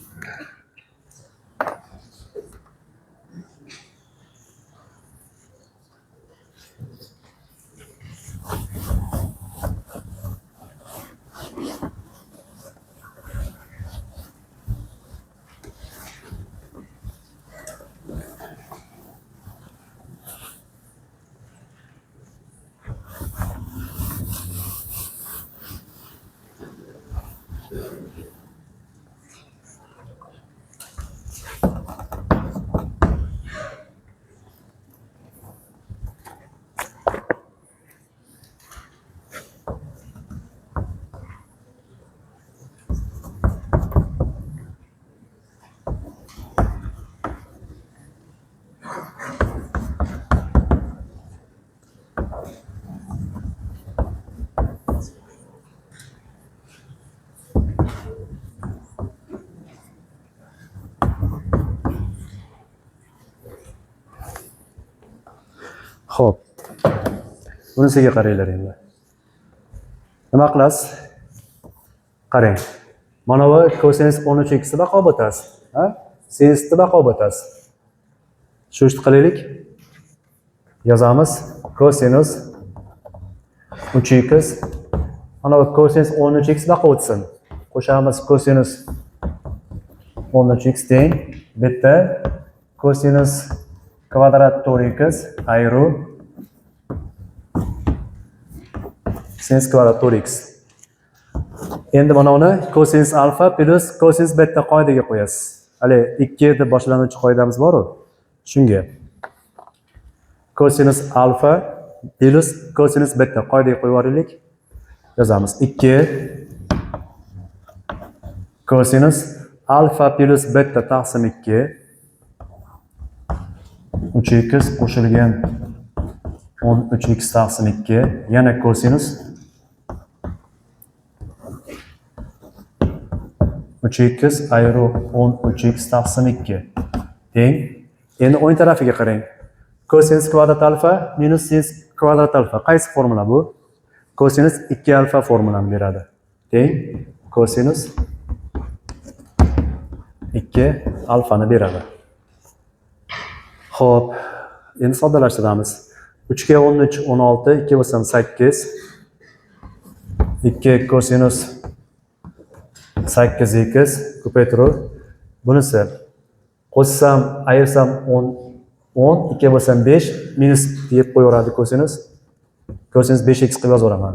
Xo'p. Bunisiga qaranglar endi. Nima qilasiz? Qarang. Mana bu kosinus 13x ni raqobatasi, ha? Sinus ni raqobatasi. Shu ishni qilaylik. Yozamiz kosinus 3x. Mana bu kosinus 13x raqobatsin. Qo'shamiz kosinus 13x teng bitta kosinus kvadrat 4x ayru sinus kvadrat 4x. Endi mana uni kosinus alfa plus kosinus beta qoidaga qo'yasiz. Hali 2 deb boshlanuvchi qoidamiz bor-ku. Shunga kosinus alfa plus kosinus beta qoidaga qo'yib yuboraylik. Yozamiz 2 kosinus alfa plus beta taqsim 2 3x qo'shilgan 13x taqsim 2 yana kosinus 3x ayru 13x taqsim 2 teng. Endi o'ng tarafiga qarang. Kosinus kvadrat alfa minus sinus kvadrat alfa. Qaysi formula bu? Kosinus 2 alfa formulani beradi. Teng kosinus 2 alfani beradi. Xo'p, endi soddalashtiramiz. 3 ga 13 16, 2 bo'lsam 8. 2 kosinus 8x ko'paytirib bunisi qo'shsam, ayirsam 10, 2 bo'lsam 5 minus deb qo'yaveradi kosinus. Kosinus 5x qilib yozaveraman.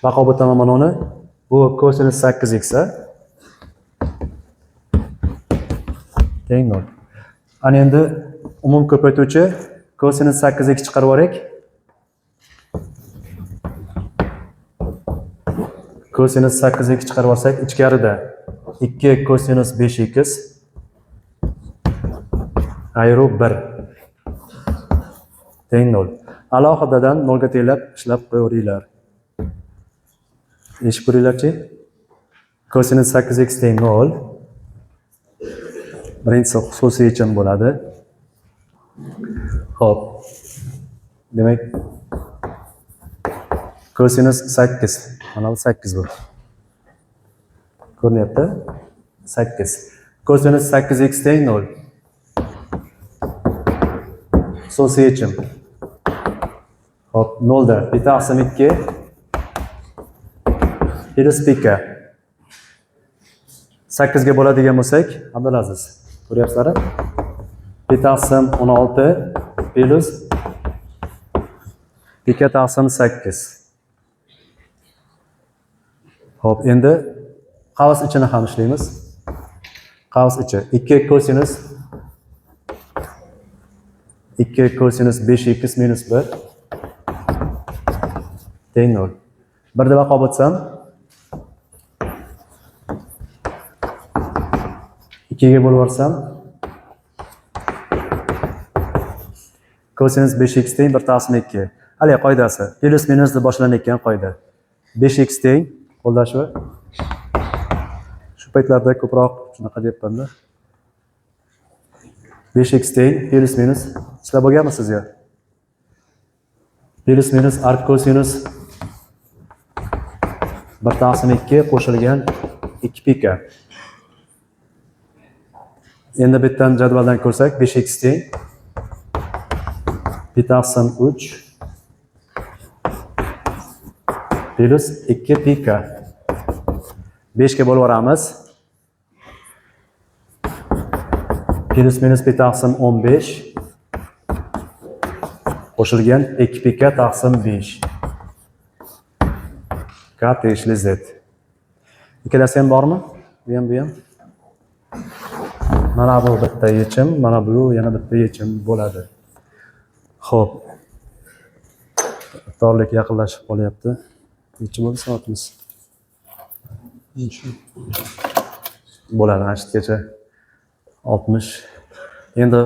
Raqobatlaman mana uni. Bu kosinus 8x teng 0. Ana endi umum ko'paytuvchi kosinus 8x chiqarib yuborak. Kosinus 8x chiqarib olsak, ichkarida 2 kosinus 5x ayru 1 teng 0. Alohidadan 0 ga tenglab ishlab qo'yaveringlar. Eshitib ko'ringlarchi? Kosinus 8x teng 0. Birinchisi xususiy yechim bo'ladi. Xo'p. Demak, kosinus 8. Mana bu 8 bu. Ko'rinyapti? 8. Kosinus 8x teng 0. Xususiy yechim. Xo'p, 0 da pi taqsim 2 plus pika. 8 ga bo'ladigan bo'lsak, Abdulaziz, ko'ryapsizlar? Pi taqsim 16 plus pika taqsim 8. Xo'p, endi qavs ichini ham ishlaymiz. Qavs ichi 2 kosinus 5x minus 1 teng 0. 1 deb raqobatsam 2 ga bo'lib yuborsam kosinus 5x teng 1 taqsim 2. Hali qoidasi plus minus deb boshlanayotgan qoida. 5x teng qo'llashuv. Shu paytlarda ko'proq shunaqa deyapman-da. 5x teng plus minus ishlab bo'lganmisiz yo? Plus minus arc kosinus 1 taqsim 2 qo'shilgan 2 pika. Endi bittan jadvaldan ko'rsak 5x teng pi taqsim 3 plus 2 pika. 5 ga bo'lib yuboramiz. Plus minus pi taqsim 15 qo'shilgan 2 pika taqsim 5. K tegishli z. Ikkalasi ham bormi? Bu ham. Mana bu bitta yechim, mana bu yana bitta yechim bo'ladi. Xo'p. Torlik yaqinlashib qolyapti. Necha bo'ldi soatimiz? Bo'ladi 8gacha 60. Endi